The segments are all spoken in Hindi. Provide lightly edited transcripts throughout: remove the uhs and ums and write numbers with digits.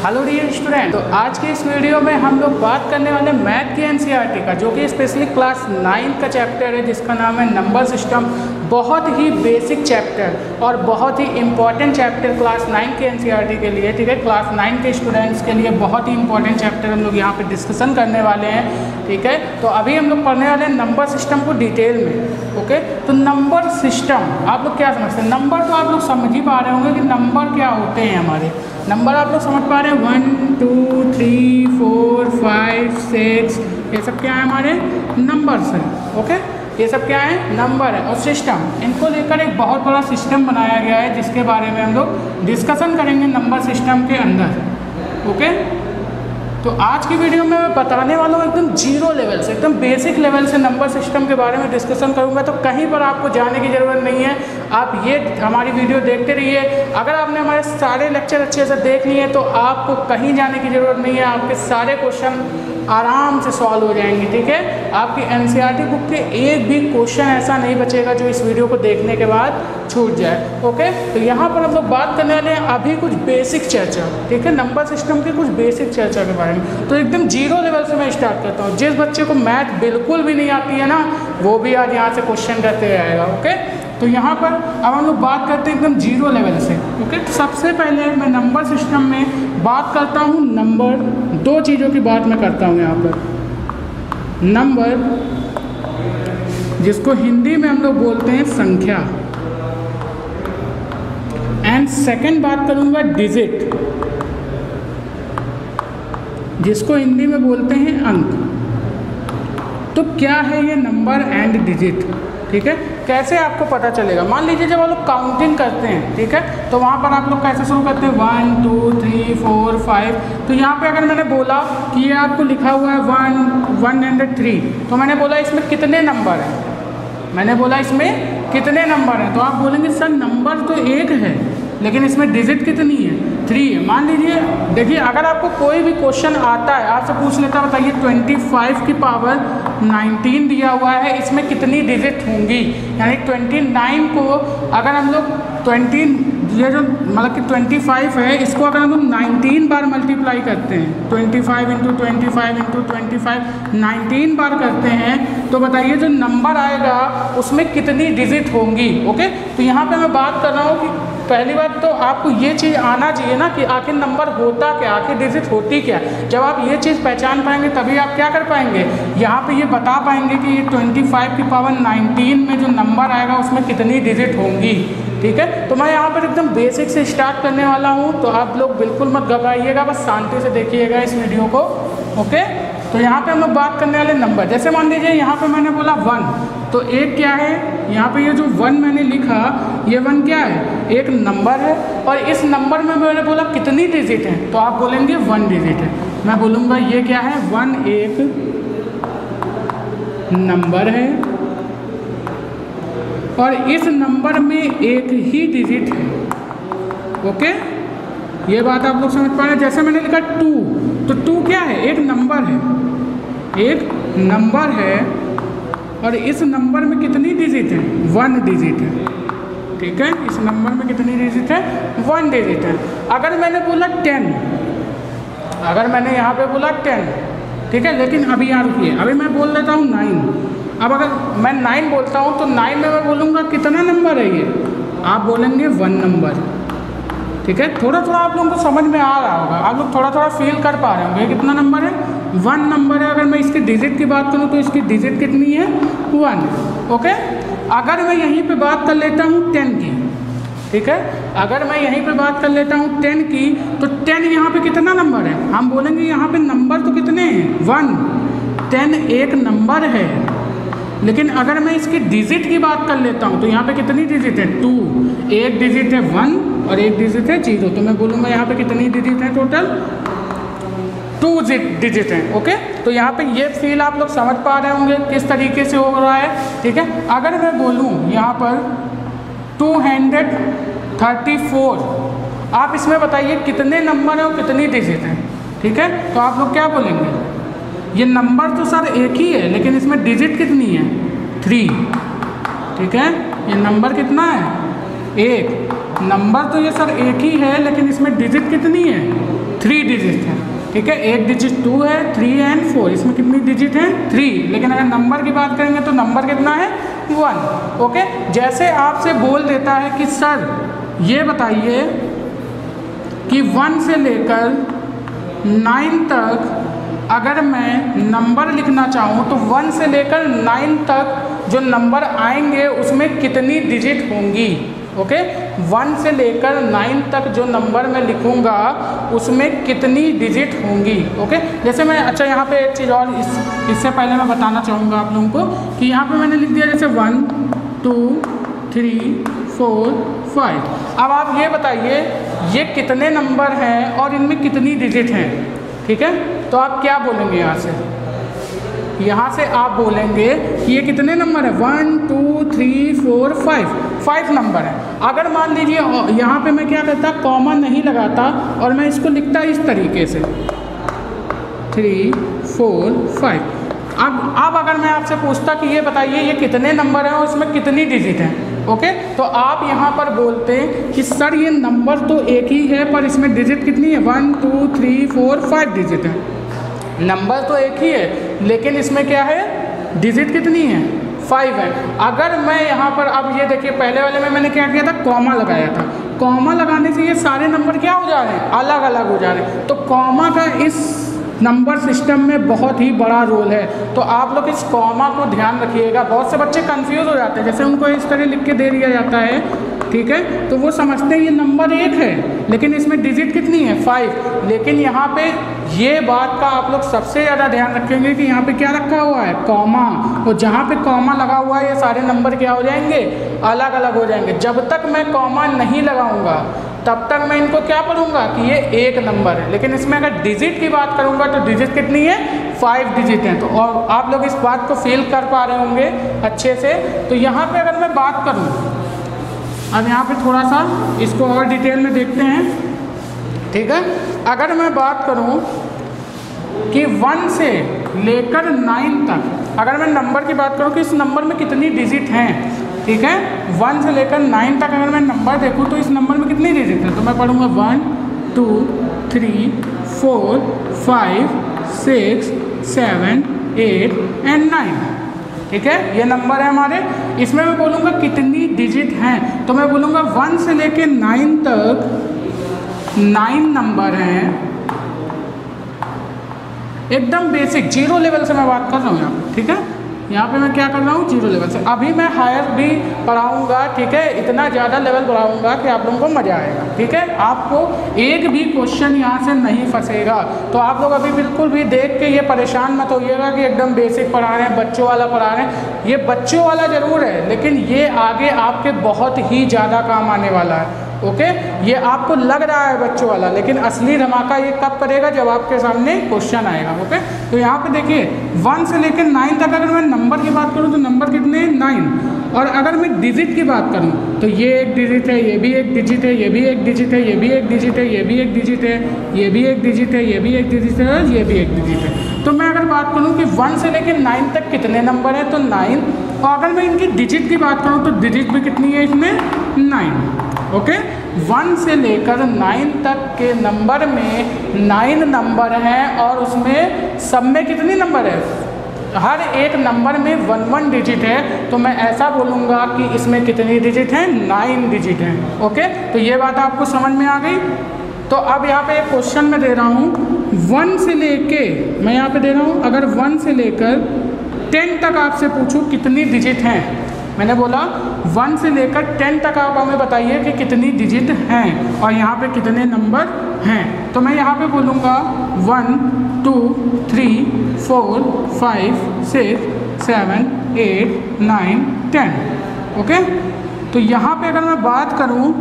हेलो डियर स्टूडेंट, तो आज के इस वीडियो में हम लोग बात करने वाले मैथ की एनसीईआरटी का, जो कि स्पेशली क्लास 9 का चैप्टर है जिसका नाम है नंबर सिस्टम। बहुत ही बेसिक चैप्टर और बहुत ही इंपॉर्टेंट चैप्टर क्लास 9 के एनसीईआरटी के लिए, ठीक है। क्लास 9 के स्टूडेंट्स के लिए बहुत ही इंपॉर्टेंट चैप्टर हम लोग यहाँ पे डिस्कशन करने वाले हैं, ठीक है। तो अभी हम लोग पढ़ने वाले हैं नंबर सिस्टम को डिटेल में, ओके। तो नंबर सिस्टम आप लोग क्या समझते हैं? नंबर तो आप लोग समझ ही पा रहे होंगे कि नंबर क्या होते हैं। हमारे नंबर आप लोग समझ पा रहे हैं, 1 2 3 4 5 6, ये सब क्या है? हमारे नंबर्स हैं, ओके। ये सब क्या है? नंबर है। और सिस्टम, इनको लेकर एक बहुत बड़ा सिस्टम बनाया गया है जिसके बारे में हम लोग डिस्कशन करेंगे नंबर सिस्टम के अंदर, ओके। तो आज की वीडियो में मैं बताने वाला हूँ एकदम जीरो लेवल से, एकदम बेसिक लेवल से नंबर सिस्टम के बारे में डिस्कशन करूँगा। तो कहीं पर आपको जाने की ज़रूरत नहीं है, आप ये हमारी वीडियो देखते रहिए। अगर आपने हमारे सारे लेक्चर अच्छे से देख लिए तो आपको कहीं जाने की ज़रूरत नहीं है, आपके सारे क्वेश्चन आराम से सॉल्व हो जाएंगे, ठीक है। आपकी एनसीईआरटी बुक के एक भी क्वेश्चन ऐसा नहीं बचेगा जो इस वीडियो को देखने के बाद छूट जाए, ओके। तो यहाँ पर हम लोग बात करने वाले हैं अभी कुछ बेसिक चर्चा, ठीक है, नंबर सिस्टम की कुछ बेसिक चर्चा के बारे में। तो एकदम जीरो लेवल से मैं स्टार्ट करता हूँ। जिस बच्चे को मैथ बिल्कुल भी नहीं आती है ना, वो भी आज यहाँ से क्वेश्चन करते आएगा, ओके। तो यहाँ पर अब हम लोग बात करते हैं एकदम जीरो लेवल से, ओके। तो सबसे पहले मैं नंबर सिस्टम में बात करता हूँ नंबर, दो चीज़ों की बात मैं करता हूँ यहाँ पर। नंबर, जिसको हिंदी में हम लोग बोलते हैं संख्या, एंड सेकंड बात करूँगा डिजिट, जिसको हिंदी में बोलते हैं अंक। तो क्या है ये नंबर एंड डिजिट, ठीक है। कैसे आपको पता चलेगा? मान लीजिए जब आप लोग काउंटिंग करते हैं, ठीक है, तो वहाँ पर आप लोग कैसे शुरू करते हैं? 1 2 3 4 5। तो यहाँ पे अगर मैंने बोला कि ये आपको लिखा हुआ है 103, तो मैंने बोला इसमें कितने नंबर हैं? मैंने बोला इसमें कितने नंबर हैं? तो आप बोलेंगे सर नंबर तो एक है लेकिन इसमें डिजिट कितनी है? 3 है। मान लीजिए, देखिए अगर आपको कोई भी क्वेश्चन आता है, आपसे पूछ लेता, बताइए 25 की पावर 19 दिया हुआ है, इसमें कितनी डिजिट होंगी? यानी 29 को अगर हम लोग 20, ये जो मतलब कि 25 है, इसको अगर हम लोग 19 बार मल्टीप्लाई करते हैं, 25 इंटू 25 इंटू 25 19 बार करते हैं, तो बताइए जो नंबर आएगा उसमें कितनी डिजिट होंगी, ओके। तो यहाँ पे मैं बात कर रहा हूँ कि पहली बात तो आपको ये चीज़ आना चाहिए ना कि आखिर नंबर होता क्या, आखिर डिजिट होती क्या। जब आप ये चीज़ पहचान पाएंगे तभी आप क्या कर पाएंगे, यहाँ पे ये बता पाएंगे कि ये 25 की पावर 19 में जो नंबर आएगा उसमें कितनी डिजिट होंगी, ठीक है। तो मैं यहाँ पर एकदम बेसिक से स्टार्ट करने वाला हूँ, तो आप लोग बिल्कुल मत घबराइएगा, बस शांति से देखिएगा इस वीडियो को, ओके। तो यहाँ पे हम लोग बात करने वाले नंबर, जैसे मान लीजिए यहाँ पे मैंने बोला 1, तो एक क्या है? यहाँ पे ये जो 1 मैंने लिखा, ये 1 क्या है? एक नंबर है। और इस नंबर में मैंने बोला कितनी डिजिट है, तो आप बोलेंगे 1 डिजिट है। मैं बोलूँगा ये क्या है? 1 एक नंबर है और इस नंबर में एक ही डिजिट है, ओके। ये बात आप लोग समझ पा रहे हैं। जैसे मैंने लिखा 2, तो 2 क्या है? एक नंबर है, एक नंबर है और इस नंबर में कितनी डिजिट है? 1 डिजिट है, ठीक है। इस नंबर में कितनी डिजिट है? 1 डिजिट है। अगर मैंने बोला 10, अगर मैंने यहाँ पे बोला 10, ठीक है, लेकिन अभी यहाँ रुकिए, अभी मैं बोल देता हूँ 9। अब अगर मैं 9 बोलता हूँ तो 9 में मैं बोलूँगा कितना नंबर है ये? आप बोलेंगे 1 नंबर, ठीक है। थोड़ा थोड़ा आप लोगों को समझ में आ रहा होगा, आप लोग थोड़ा थोड़ा फील कर पा रहे होंगे कितना नंबर है? 1 नंबर है। अगर मैं इसकी डिजिट की बात करूँ तो इसकी डिजिट कितनी है? 1, ओके। अगर मैं यहीं पे बात कर लेता हूँ 10 की, ठीक है, अगर मैं यहीं पे बात कर लेता हूँ 10 की, तो 10 यहाँ पे कितना नंबर है? हम बोलेंगे यहाँ पे नंबर तो कितने हैं? 1। 10 एक नंबर है, लेकिन अगर मैं इसकी डिजिट की बात कर लेता हूँ तो यहाँ पे कितनी डिजिट है? 2। एक डिजिट है 1 और एक डिजिट है 0, तो मैं बोलूँगा यहाँ पे कितनी डिजिट है? टोटल 2 डिजिट हैं, ओके। तो यहाँ पे ये फील आप लोग समझ पा रहे होंगे किस तरीके से हो रहा है, ठीक है। अगर मैं बोलूँ यहाँ पर 234, आप इसमें बताइए कितने नंबर हैं और कितनी डिजिट हैं, ठीक है। तो आप लोग क्या बोलेंगे? ये नंबर तो सर एक ही है लेकिन इसमें डिजिट कितनी है? 3, ठीक है। ये नंबर कितना है? 1। नंबर तो ये सर एक ही है लेकिन इसमें डिजिट कितनी है? 3 डिजिट ठीक है, एक डिजिट 2 है, 3 एंड 4, इसमें कितनी डिजिट है 3, लेकिन अगर नंबर की बात करेंगे तो नंबर कितना है 1। ओके, जैसे आपसे बोल देता है कि सर ये बताइए कि 1 से लेकर 9 तक अगर मैं नंबर लिखना चाहूँ तो 1 से लेकर 9 तक जो नंबर आएंगे उसमें कितनी डिजिट होंगी। ओके, 1 से लेकर 9 तक जो नंबर मैं लिखूँगा उसमें कितनी डिजिट होंगी। ओके, जैसे मैं अच्छा यहाँ पे एक चीज़ और इससे पहले मैं बताना चाहूँगा आप लोगों को कि यहाँ पे मैंने लिख दिया जैसे 1 2 3 4 5। अब आप ये बताइए ये कितने नंबर हैं और इनमें कितनी डिजिट हैं। ठीक है, तो आप क्या बोलेंगे यहाँ से आप बोलेंगे कि ये कितने नंबर है 1 2 3 4 5 नंबर है। अगर मान लीजिए यहाँ पे मैं क्या करता, कॉमा नहीं लगाता और मैं इसको लिखता इस तरीके से 3 4 5। अब अगर मैं आपसे पूछता कि ये बताइए ये कितने नंबर हैं और इसमें कितनी डिजिट हैं। ओके, तो आप यहाँ पर बोलते हैं कि सर ये नंबर तो एक ही है पर इसमें डिजिट कितनी है 1 2 3 4 5 डिजिट है। नंबर तो एक ही है लेकिन इसमें क्या है डिजिट कितनी है 5 है। अगर मैं यहाँ पर अब ये देखिए पहले वाले में मैंने क्या किया था, कॉमा लगाया था। कॉमा लगाने से ये सारे नंबर क्या हो जा रहे हैं, अलग अलग हो जा रहे हैं। तो कॉमा का इस नंबर सिस्टम में बहुत ही बड़ा रोल है, तो आप लोग इस कॉमा को ध्यान रखिएगा। बहुत से बच्चे कंफ्यूज हो जाते हैं, जैसे उनको इस तरह लिख के दे दिया जाता है, ठीक है, तो वो समझते हैं ये नंबर 1 है लेकिन इसमें डिजिट कितनी है 5। लेकिन यहाँ पे ये बात का आप लोग सबसे ज़्यादा ध्यान रखेंगे कि यहाँ पे क्या रखा हुआ है, कॉमा। और जहाँ पे कॉमा लगा हुआ है ये सारे नंबर क्या हो जाएंगे, अलग अलग हो जाएंगे। जब तक मैं कॉमा नहीं लगाऊंगा तब तक मैं इनको क्या पढ़ूंगा कि ये एक नंबर है। लेकिन इसमें अगर डिजिट की बात करूंगा तो डिजिट कितनी है 5 डिजिट है। तो और आप लोग इस बात को फील कर पा रहे होंगे अच्छे से। तो यहाँ पे अगर मैं बात करूँ, अब यहाँ पे थोड़ा सा इसको और डिटेल में देखते हैं। ठीक है, अगर मैं बात करूँ कि 1 से लेकर 9 तक अगर मैं नंबर की बात करूँ कि इस नंबर में कितनी डिजिट हैं, ठीक है, 1 से लेकर 9 तक अगर मैं नंबर देखूँ तो इस नंबर में कितनी डिजिट है, तो मैं पढ़ूँगा 1 2 3 4 5 6 7 8 एंड 9। ठीक है, ये नंबर है हमारे। इसमें मैं बोलूँगा कितनी डिजिट हैं, तो मैं बोलूँगा 1 से लेकर 9 तक 9 नंबर हैं। एकदम बेसिक 0 लेवल से मैं बात कर रहा हूँ यहाँ, ठीक है, यहाँ पे मैं क्या कर रहा हूँ 0 लेवल से। अभी मैं हायर भी पढ़ाऊँगा, ठीक है, इतना ज़्यादा लेवल पढ़ाऊँगा कि आप लोगों को मज़ा आएगा। ठीक है, आपको एक भी क्वेश्चन यहाँ से नहीं फंसेगा। तो आप लोग अभी बिल्कुल भी देख के ये परेशान मत होइएगा कि एकदम बेसिक पढ़ा रहे हैं, बच्चों वाला पढ़ा रहे हैं। ये बच्चों वाला ज़रूर है लेकिन ये आगे आपके बहुत ही ज़्यादा काम आने वाला है। ओके, ये आपको लग रहा है बच्चों वाला, लेकिन असली धमाका ये कब करेगा जब आपके सामने क्वेश्चन आएगा। ओके, तो यहाँ पे देखिए 1 से लेकर 9 तक अगर मैं नंबर की बात करूँ तो नंबर कितने 9। और अगर मैं डिजिट की बात करूँ तो ये एक डिजिट है, ये भी एक डिजिट है, ये भी एक डिजिट है, ये भी एक डिजिट है, ये भी एक डिजिट है, ये भी एक डिजिट है, ये भी एक डिजिट है, ये भी एक डिजिट है। तो मैं अगर बात करूँ कि 1 से लेकर 9 तक कितने नंबर हैं तो 9। और अगर मैं इनकी डिजिट की बात करूँ तो डिजिट भी कितनी है इसमें 9। ओके, 1 से लेकर 9 तक के नंबर में 9 नंबर हैं और उसमें सब में कितनी नंबर है, हर एक नंबर में 1 डिजिट है। तो मैं ऐसा बोलूँगा कि इसमें कितनी डिजिट हैं 9 डिजिट हैं। ओके, तो ये बात आपको समझ में आ गई। तो अब यहाँ पे एक क्वेश्चन मैं दे रहा हूँ 1 से लेके, मैं यहाँ पे दे रहा हूँ अगर 1 से लेकर 10 तक आपसे पूछूँ कितनी डिजिट हैं, मैंने बोला 1 से लेकर 10 तक आप हमें बताइए कि कितनी डिजिट हैं और यहाँ पे कितने नंबर हैं। तो मैं यहाँ पे बोलूँगा 1 2 3 4 5 6 7 8 9 10। ओके, तो यहाँ पे अगर मैं बात करूँ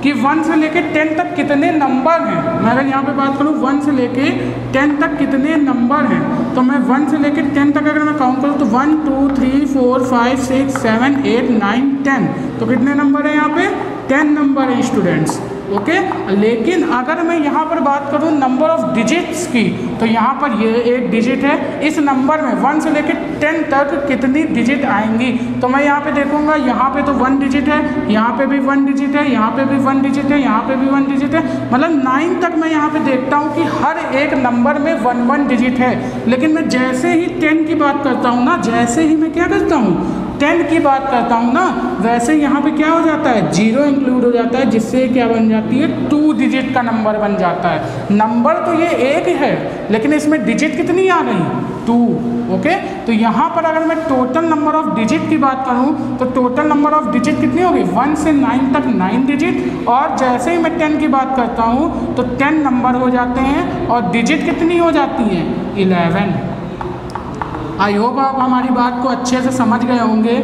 कि 1 से लेके 10 तक कितने नंबर हैं, मैं अगर यहाँ पे बात करूँ 1 से लेके 10 तक कितने नंबर हैं, तो मैं 1 से लेके 10 तक अगर मैं काउंट करूँ तो 1 2 3 4 5 6 7 8 9 10। तो कितने नंबर हैं यहाँ पे 10 नंबर हैं स्टूडेंट्स। ओके। लेकिन अगर मैं यहाँ पर बात करूँ नंबर ऑफ डिजिट्स की, तो यहाँ पर ये एक डिजिट है, इस नंबर में 1 से लेकर 10 तक कितनी डिजिट आएंगी, तो मैं यहाँ पे देखूँगा, यहाँ पे तो 1 डिजिट है, यहाँ पे भी 1 डिजिट है, यहाँ पे भी 1 डिजिट है, यहाँ पे भी 1 डिजिट है, मतलब 9 तक मैं यहाँ पे देखता हूँ कि हर एक नंबर में 1 डिजिट है। लेकिन मैं जैसे ही 10 की बात करता हूँ ना, जैसे ही मैं क्या करता हूँ 10 की बात करता हूँ ना, वैसे यहाँ पे क्या हो जाता है, 0 इंक्लूड हो जाता है, जिससे क्या बन जाती है, 2 डिजिट का नंबर बन जाता है। नंबर तो ये एक है, लेकिन इसमें डिजिट कितनी आ गई, 2। ओके, तो यहाँ पर अगर मैं टोटल नंबर ऑफ डिजिट की बात करूँ तो टोटल नंबर ऑफ डिजिट कितनी होगी, 1 से 9 तक 9 डिजिट, और जैसे ही मैं 10 की बात करता हूँ तो 10 नंबर हो जाते हैं और डिजिट कितनी हो जाती हैं, 11। आई होप आप हमारी बात को अच्छे से समझ गए होंगे।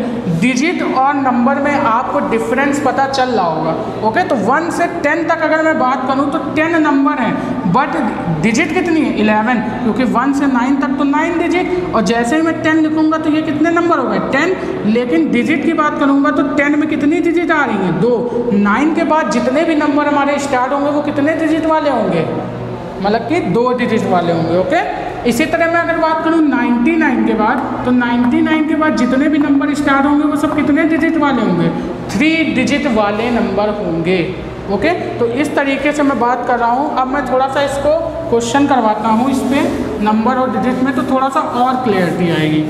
डिजिट और नंबर में आपको डिफरेंस पता चल रहा होगा। ओके, तो 1 से 10 तक अगर मैं बात करूं तो 10 नंबर हैं, बट डिजिट कितनी है, 11, क्योंकि 1 से 9 तक तो 9 डिजिट, और जैसे ही मैं 10 लिखूंगा तो ये कितने नंबर हो गए, 10। लेकिन डिजिट की बात करूंगा तो 10 में कितनी डिजिट आ रही हैं, 2। 9 के बाद जितने भी नंबर हमारे स्टार्ट होंगे वो कितने डिजिट वाले होंगे, मतलब कि 2 डिजिट वाले होंगे। ओके, इसी तरह मैं अगर बात करूँ 99 के बाद, तो 99 के बाद जितने भी नंबर स्टार्ट होंगे वो सब कितने डिजिट वाले होंगे, 3 डिजिट वाले नंबर होंगे। ओके, तो इस तरीके से मैं बात कर रहा हूँ। अब मैं थोड़ा सा इसको क्वेश्चन करवाता हूँ इस पर नंबर और डिजिट में, तो थोड़ा सा और क्लियरिटी आएगी।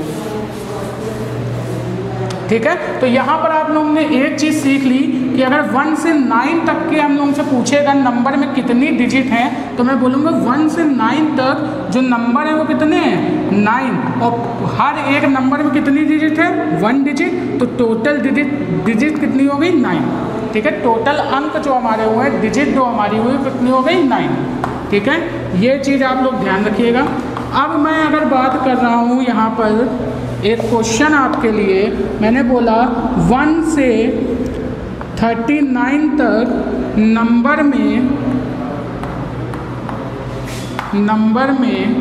ठीक है, तो यहाँ पर आप लोगों ने एक चीज़ सीख ली कि अगर 1 से 9 तक के हम लोगों से पूछेगा नंबर में कितनी डिजिट हैं, तो मैं बोलूँगा 1 से 9 तक जो नंबर है वो कितने हैं, 9, और हर एक नंबर में कितनी डिजिट है, 1 डिजिट, तो टोटल डिजिट कितनी हो गई, 9। ठीक है, टोटल अंक जो हमारे हुए, डिजिट जो हमारी हुई कितनी हो गई, 9। ठीक है, ये चीज़ आप लोग ध्यान रखिएगा। अब मैं अगर बात कर रहा हूँ यहाँ पर एक क्वेश्चन आपके लिए, मैंने बोला 1 से 39 तक नंबर में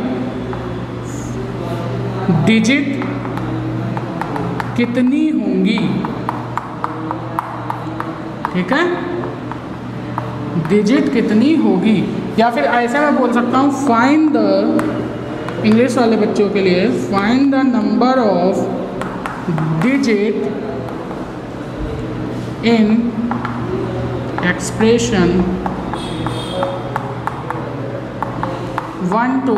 डिजिट कितनी होंगी। ठीक है, डिजिट कितनी होगी, या फिर ऐसे मैं बोल सकता हूँ, फाइंड द, इंग्लिश वाले बच्चों के लिए, find the number of digit in expression 1 to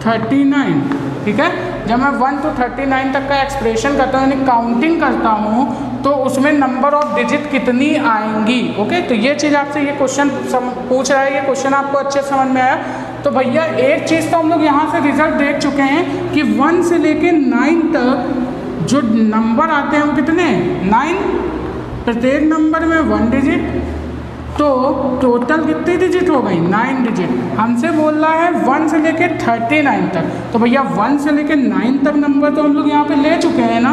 39। ठीक है, जब मैं 1 to 39 तक का एक्सप्रेशन करता हूँ, यानी काउंटिंग करता हूँ, तो उसमें नंबर ऑफ डिजिट कितनी आएंगी। ओके, तो ये चीज़ आपसे ये क्वेश्चन पूछ रहा है, ये क्वेश्चन आपको अच्छे समझ में आया। तो भैया एक चीज़ तो हम लोग यहाँ से रिजल्ट देख चुके हैं कि 1 से लेके 9 तक जो नंबर आते हैं वो कितने, 9, प्रत्येक नंबर में 1 डिजिट, तो टोटल कितनी डिजिट हो गई, 9 डिजिट। हमसे बोल रहा है 1 से लेके 39 तक, तो भैया 1 से लेके 9 तक नंबर तो हम लोग यहाँ पे ले चुके हैं ना,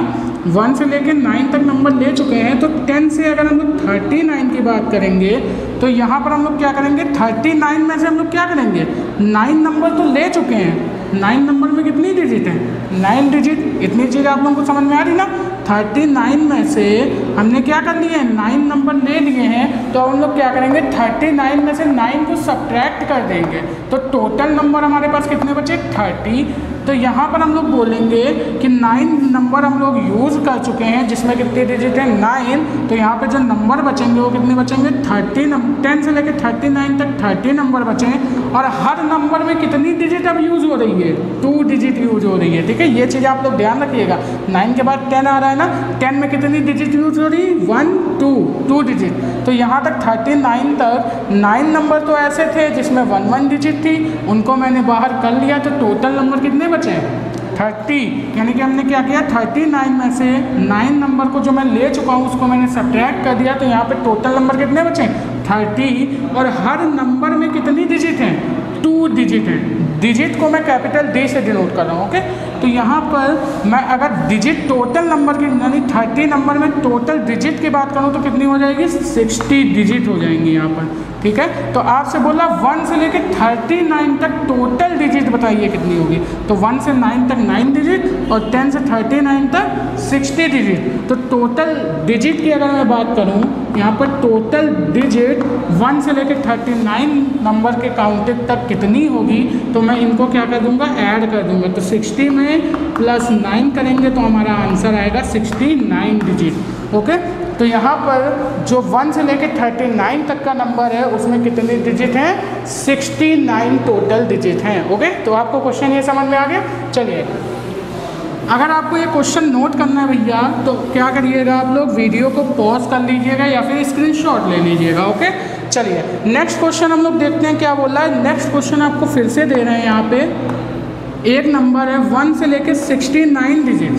1 से लेके 9 तक नंबर ले चुके हैं। तो 10 से अगर हम लोग 39 की बात करेंगे तो यहाँ पर हम लोग क्या करेंगे, 39 में से हम लोग क्या करेंगे, 9 नंबर तो ले चुके हैं, 9 नंबर में कितनी डिजिट है, 9 डिजिट। इतनी चीज़ आप लोगों को समझ में आ रही ना। 39 में से हमने क्या कर लिया है, 9 नंबर ले लिए हैं, तो हम लोग क्या करेंगे, 39 में से 9 को सब्ट्रैक्ट कर देंगे, तो टोटल नंबर हमारे पास कितने बचे, 30। तो यहाँ पर हम लोग बोलेंगे कि 9 नंबर हम लोग यूज़ कर चुके हैं, जिसमें कितनी डिजिट है, 9। तो यहाँ पे जो नंबर बचेंगे वो कितने बचेंगे, 10 से लेकर 39 तक 30 नंबर बचे, और हर नंबर में कितनी डिजिट अब यूज़ हो रही है, 2 डिजिट यूज़ हो रही है। ठीक है, ये चीज़ आप लोग ध्यान रखिएगा। 9 के बाद 10 आ रहा है ना, 10 में कितनी डिजिट यूज़ हो रही है, 1, 2 डिजिट। तो यहाँ तक 39 तक 9 नंबर तो ऐसे थे जिसमें 1 डिजिट थी, उनको मैंने बाहर कर लिया, तो टोटल नंबर कितने बचे, 30। यानी कि हमने क्या किया, 39 में से 9 नंबर को जो मैं ले चुका हूँ उसको मैंने सब्ट्रैक्ट कर दिया, तो यहाँ पे टोटल नंबर कितने बचे, 30। और हर नंबर में कितनी डिजिट है, 2 डिजिट है। डिजिट को मैं कैपिटल डी से डिनोट कर रहा हूँ। ओके, तो यहाँ पर मैं अगर डिजिट टोटल नंबर की, यानी 30 नंबर में टोटल डिजिट की बात करूँ तो कितनी हो जाएगी, 60 डिजिट हो जाएंगी यहाँ पर। ठीक है। तो आपसे बोला 1 से लेके 39 तक टोटल डिजिट बताइए कितनी होगी। तो 1 से 9 तक 9 डिजिट और 10 से 39 तक 60 डिजिट। तो टोटल डिजिट की अगर मैं बात करूं, यहाँ पर टोटल डिजिट 1 से लेके 39 नंबर के काउंटेड तक कितनी होगी, तो मैं इनको क्या कर दूंगा, ऐड कर दूंगा। तो 60 में प्लस 9 करेंगे तो हमारा आंसर आएगा 69 डिजिट। ओके, तो यहाँ पर जो 1 से लेके 39 तक का नंबर है उसमें कितने डिजिट हैं, 69 टोटल डिजिट हैं। ओके, तो आपको क्वेश्चन ये समझ में आ गया। चलिए, अगर आपको ये क्वेश्चन नोट करना है भैया तो क्या करिएगा, आप लोग वीडियो को पॉज कर लीजिएगा या फिर स्क्रीनशॉट ले लीजिएगा। ओके, चलिए नेक्स्ट क्वेश्चन हम लोग देखते हैं क्या बोल रहा है। नेक्स्ट क्वेश्चन आपको फिर से दे रहे हैं, यहाँ पे एक नंबर है 1 से लेके 69 डिजिट,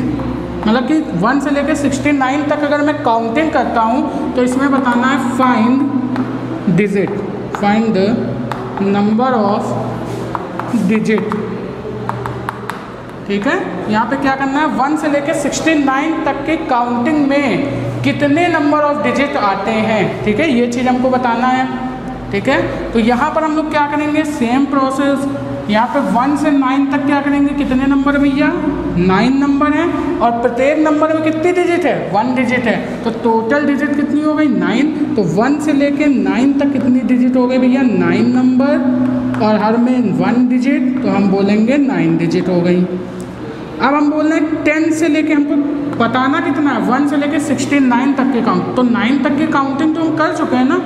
मतलब कि 1 से लेके 69 तक अगर मैं काउंटिंग करता हूँ तो इसमें बताना है find digit, find the number of digit. ठीक है, यहाँ पे क्या करना है, 1 से लेके 69 तक के काउंटिंग में कितने नंबर ऑफ डिजिट आते हैं। ठीक है, ये चीज़ हमको बताना है। ठीक है, तो यहाँ पर हम लोग क्या करेंगे, सेम प्रोसेस, यहाँ पे 1 से 9 तक क्या करेंगे, कितने नंबर भैया, 9 नंबर हैं और प्रत्येक नंबर में कितनी डिजिट है, 1 डिजिट है। तो टोटल डिजिट कितनी हो गई, 9। तो 1 से लेके 9 तक कितनी डिजिट हो गई भैया, 9 नंबर और हर में 1 डिजिट, तो हम बोलेंगे 9 डिजिट हो गई। अब हम बोल रहे हैं 10 से लेके हमको बताना कितना है, 1 से लेके 69 तक के काउंट, तो 9 तक की काउंटिंग तो हम कर चुके हैं ना।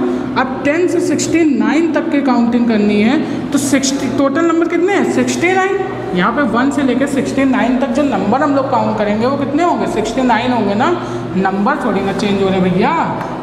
अब 10 से 69 तक की काउंटिंग करनी है तो 60 टोटल नंबर कितने हैं, 69। यहाँ पे 1 से लेके 69 तक जो नंबर हम लोग काउंट करेंगे वो कितने होंगे, 69 होंगे ना। नंबर थोड़ी ना चेंज हो रहे भैया,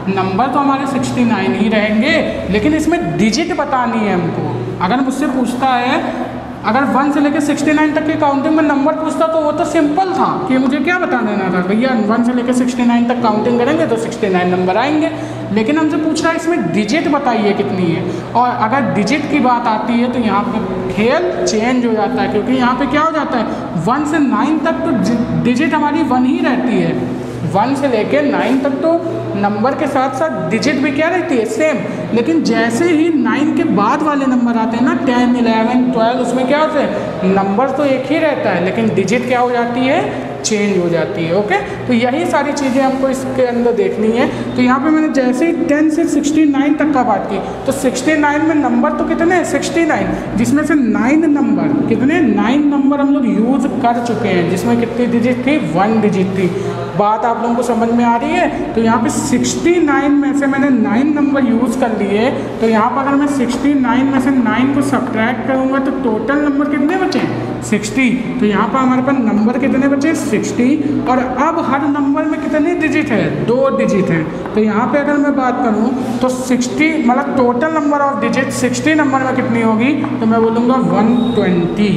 नंबर तो हमारे 69 ही रहेंगे, लेकिन इसमें डिजिट बतानी है हमको। अगर मुझसे पूछता है, अगर 1 से लेकर 69 तक की काउंटिंग में नंबर पूछता तो वो तो सिंपल था कि मुझे क्या बता देना था, भैया 1 से लेकर 69 तक काउंटिंग करेंगे तो 69 नंबर आएंगे। लेकिन हमसे पूछ रहा है इसमें डिजिट बताइए कितनी है, और अगर डिजिट की बात आती है तो यहाँ पे खेल चेंज हो जाता है, क्योंकि यहाँ पे क्या हो जाता है, 1 से 9 तक तो डिजिट हमारी 1 ही रहती है। 1 से लेके 9 तक तो नंबर के साथ साथ डिजिट भी क्या रहती है, सेम। लेकिन जैसे ही 9 के बाद वाले नंबर आते हैं ना, 10, 11, 12, उसमें क्या होता है, नंबर तो एक ही रहता है लेकिन डिजिट क्या हो जाती है, चेंज हो जाती है। ओके, तो यही सारी चीज़ें हमको इसके अंदर देखनी है। तो यहाँ पे मैंने जैसे ही 10 से 69 तक का बात की, तो 69 में नंबर तो कितने हैं, 69, जिसमें से 9 नंबर, कितने 9 नंबर हम लोग यूज़ कर चुके हैं, जिसमें कितनी डिजिट थी, 1 डिजिट थी। बात आप लोगों को समझ में आ रही है। तो यहाँ पे 69 में से मैंने 9 नंबर यूज़ कर लिए, तो यहाँ पर अगर मैं 69 में से 9 को सब्ट्रैक्ट करूँगा तो टोटल नंबर कितने बचे, 60। तो यहाँ पर हमारे पास नंबर कितने बचे, 60। और अब हर नंबर में कितनी डिजिट है, 2 डिजिट है। तो यहाँ पे अगर मैं बात करूँ तो 60 मतलब total number of digit 60 number में कितनी होगी, तो मैं बोलूँगा 120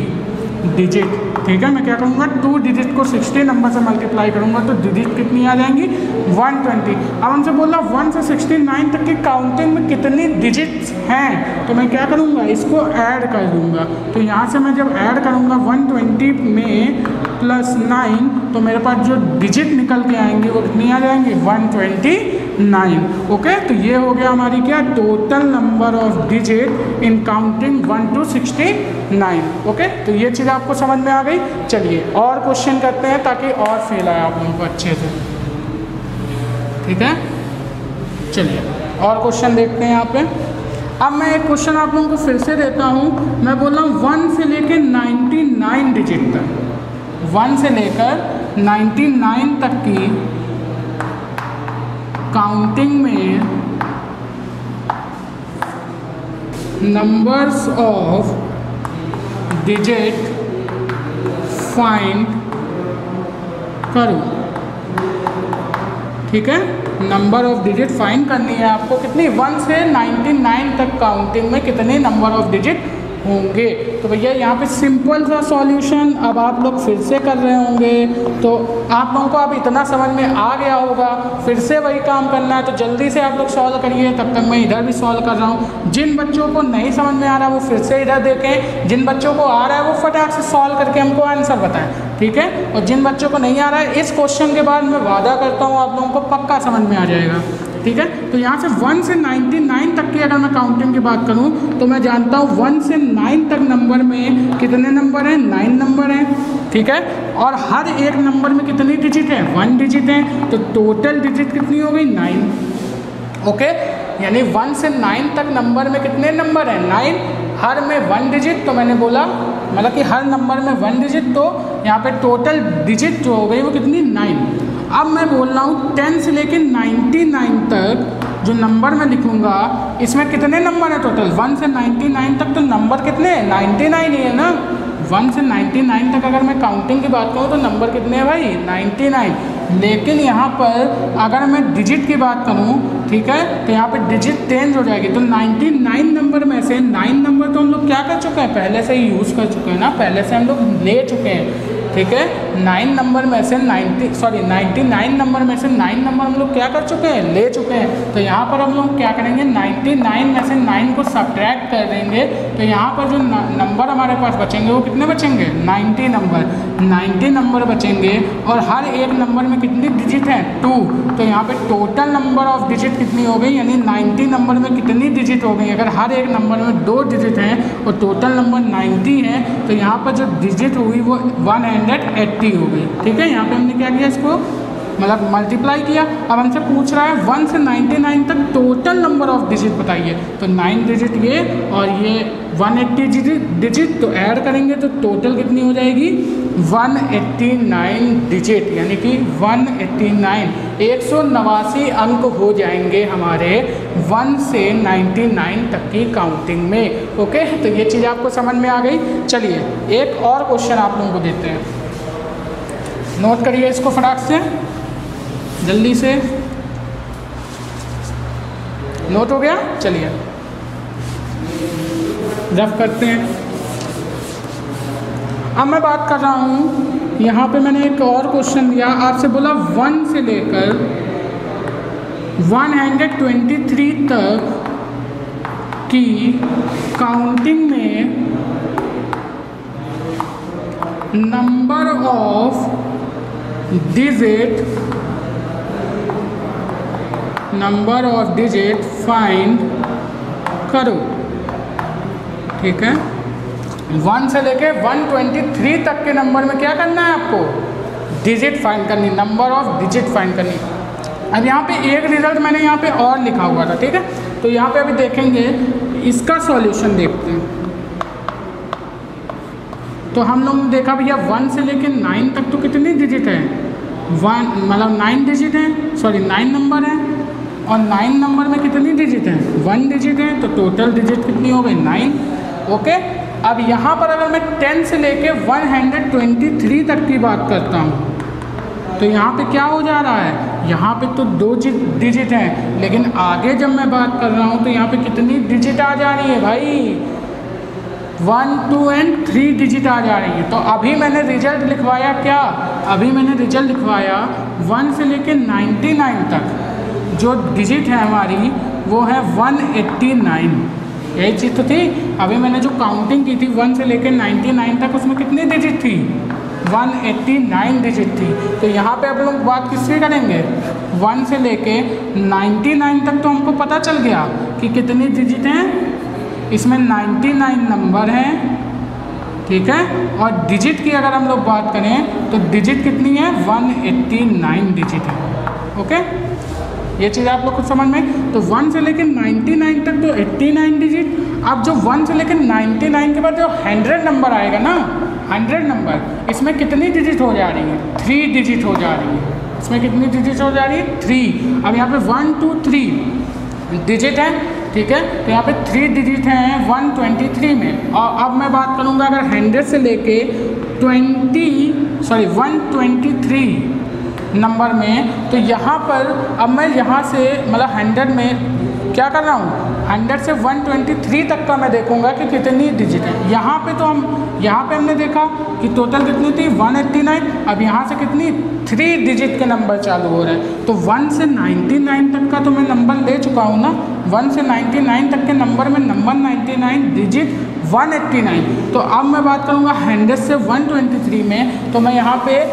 डिजिट। ठीक है, मैं क्या करूँगा, 2 डिजिट को 60 नंबर से मल्टीप्लाई करूँगा तो डिजिट कितनी आ जाएंगी, 120। अब हमसे बोला 1 से 69 तक की काउंटिंग में कितनी डिजिट्स हैं, तो मैं क्या करूँगा, इसको ऐड कर दूँगा। तो यहाँ से मैं जब ऐड करूँगा 120 में प्लस 9, तो मेरे पास जो डिजिट निकल के आएंगे वो कितनी आ जाएंगी, 129। ओके, तो ये हो गया हमारी क्या, total number of digit in counting 1 to 69। Okay, तो ये चीज़ आपको समझ में आ गई। चलिए और क्वेश्चन करते हैं ताकि और फील आए आप लोगों को अच्छे से। ठीक है, चलिए और क्वेश्चन देखते हैं यहाँ पे। अब मैं एक क्वेश्चन आप लोगों को फिर से देता हूँ। मैं बोल रहा हूँ 1 से लेकर 99 डिजिट तक, 1 से लेकर 99 तक की काउंटिंग में नंबर्स ऑफ डिजिट फाइंड करो। ठीक है, नंबर ऑफ डिजिट फाइंड करनी है आपको, कितनी, 1 से 99 तक काउंटिंग में कितने नंबर ऑफ डिजिट होंगे। तो भैया यहाँ पे सिंपल सा सॉल्यूशन अब आप लोग फिर से कर रहे होंगे, तो आप लोगों को अब इतना समझ में आ गया होगा। फिर से वही काम करना है, तो जल्दी से आप लोग सॉल्व करिए, तब तक मैं इधर भी सॉल्व कर रहा हूँ। जिन बच्चों को नहीं समझ में आ रहा वो फिर से इधर देखें, जिन बच्चों को आ रहा है वो फटाक से सॉल्व करके हमको आंसर बताएं। ठीक है, और जिन बच्चों को नहीं आ रहा है, इस क्वेश्चन के बाद मैं वादा करता हूँ आप लोगों को पक्का समझ में आ जाएगा। ठीक है। तो यहाँ से 1 से 99 तक की अगर मैं काउंटिंग की बात करूँ तो मैं जानता हूँ 1 से 9 तक नंबर में कितने नंबर हैं, 9 नंबर हैं, ठीक है। और हर एक नंबर में कितनी डिजिट है, 1 डिजिट है, तो टोटल डिजिट कितनी हो गई, 9। ओके, यानी 1 से 9 तक नंबर में कितने नंबर हैं, 9, हर में 1 डिजिट। तो मैंने बोला मतलब कि हर नंबर में 1 डिजिट, तो यहाँ पे टोटल डिजिट जो हो गई वो कितनी, 9। अब मैं बोल रहा हूँ 10 से लेके 99 तक जो नंबर मैं लिखूँगा इसमें कितने नंबर हैं टोटल, 1 से 99 तक तो नंबर कितने हैं, 99 ही है ना। 1 से 99 तक अगर मैं काउंटिंग की बात करूँ तो नंबर कितने हैं भाई, 99। लेकिन यहाँ पर अगर मैं डिजिट की बात करूँ, ठीक है, तो यहाँ पे डिजिट चेंज हो जाएगी। तो 99 नंबर में से 9 नंबर तो हम लोग क्या कर चुके हैं, पहले से ही यूज़ कर चुके हैं ना, पहले से हम लोग ले चुके हैं, ठीक है। 9 नंबर में से 99 नंबर में से 9 नंबर हम लोग क्या कर चुके हैं, ले चुके हैं। तो यहाँ पर हम लोग क्या करेंगे, 99 में से 9 को सब्ट्रैक्ट कर देंगे, तो यहाँ पर जो नंबर हमारे पास बचेंगे वो कितने बचेंगे, 90 नंबर बचेंगे। और हर एक नंबर में कितनी डिजिट है, 2। तो यहाँ पे टोटल नंबर ऑफ डिजिट कितनी हो गई, यानी 90 नंबर में कितनी डिजिट हो गई, अगर हर एक नंबर में 2 डिजिट हैं और टोटल नंबर 90 है, तो यहाँ पर जो डिजिट हुई वो 180 हो गई, ठीक है। यहाँ पे हमने क्या किया, इसको मतलब मल्टीप्लाई किया। अब हमसे पूछ रहा है 1 से 99 तक टोटल नंबर ऑफ डिजिट बताइए, तो 9 डिजिट ये और ये 180 डिजिट, तो ऐड करेंगे तो टोटल कितनी हो जाएगी, 189 डिजिट, यानी कि 189 अंक हो जाएंगे हमारे 1 से 99 तक की काउंटिंग में। ओके, तो ये चीज़ आपको समझ में आ गई। चलिए एक और क्वेश्चन आप लोगों को देते हैं, नोट करिए इसको फटाक से, जल्दी से। नोट हो गया, चलिए रफ करते हैं। अब मैं बात कर रहा हूँ, यहाँ पे मैंने एक और क्वेश्चन दिया, आपसे बोला 1 से लेकर 123 तक की काउंटिंग में नंबर ऑफ डिजिट फाइंड करो, ठीक है। 1 से लेके 123 तक के नंबर में क्या करना है आपको, डिजिट फाइंड करनी, नंबर ऑफ डिजिट फाइंड करनी। अब यहाँ पे एक रिजल्ट मैंने यहाँ पे और लिखा हुआ था, ठीक है। तो यहाँ पे अभी देखेंगे, इसका सॉल्यूशन देखते हैं। तो हम लोग ने देखा भैया 1 से लेके 9 तक तो कितनी डिजिट है, 1 मतलब 9 डिजिट है, 9 नंबर है, और 9 नंबर में कितनी डिजिट है, 1 डिजिट है, तो टोटल डिजिट कितनी हो गई, 9। ओके, अब यहाँ पर अगर मैं 10 से लेके 123 तक की बात करता हूँ, तो यहाँ पे क्या हो जा रहा है, यहाँ पे तो 2 डिजिट हैं, लेकिन आगे जब मैं बात कर रहा हूँ तो यहाँ पे कितनी डिजिट आ जा रही है भाई, 1, 2 और 3 डिजिट आ जा रही है। तो अभी मैंने रिजल्ट लिखवाया क्या, अभी मैंने रिजल्ट लिखवाया 1 से लेके 99 तक जो डिजिट है हमारी वो है 189, यही चीज़ तो थी। अभी मैंने जो काउंटिंग की थी 1 से लेके 99 तक, उसमें कितनी डिजिट थी, 189 डिजिट थी। तो यहाँ पे आप लोग बात किससे करेंगे, 1 से लेके 99 तक तो हमको पता चल गया कि कितनी डिजिट हैं, इसमें 99 नंबर हैं, ठीक है। और डिजिट की अगर हम लोग बात करें तो डिजिट कितनी है, 189 डिजिट है। ओके, ये चीज़ आप लोग को समझ में। तो 1 से लेकर 99 तक तो 89 डिजिट। अब जो 1 से लेकर 99 के बाद जो 100 नंबर आएगा ना, 100 नंबर, इसमें कितनी डिजिट हो जा रही है, 3 डिजिट हो जा रही है। इसमें कितनी डिजिट हो जा रही है, 3। अब यहाँ पे 1, 2, 3 डिजिट है, ठीक है। तो यहाँ पे 3 डिजिट हैं 123 में। और अब मैं बात करूँगा अगर 100 से लेके 123 नंबर में, तो यहाँ पर अब मैं यहाँ से मतलब 100 में क्या कर रहा हूँ, 100 से 123 तक का मैं देखूँगा कि कितनी डिजिट है। यहाँ पे तो यहाँ पे हमने देखा कि टोटल कितनी थी, 189। अब यहाँ से कितनी, 3 डिजिट के नंबर चालू हो रहे हैं। तो 1 से 99 तक का तो मैं नंबर ले चुका हूँ ना, 1 से 99 तक के नंबर में नंबर 99, डिजिट 189। तो अब मैं बात करूँगा 100 से 123 में, तो मैं यहाँ पे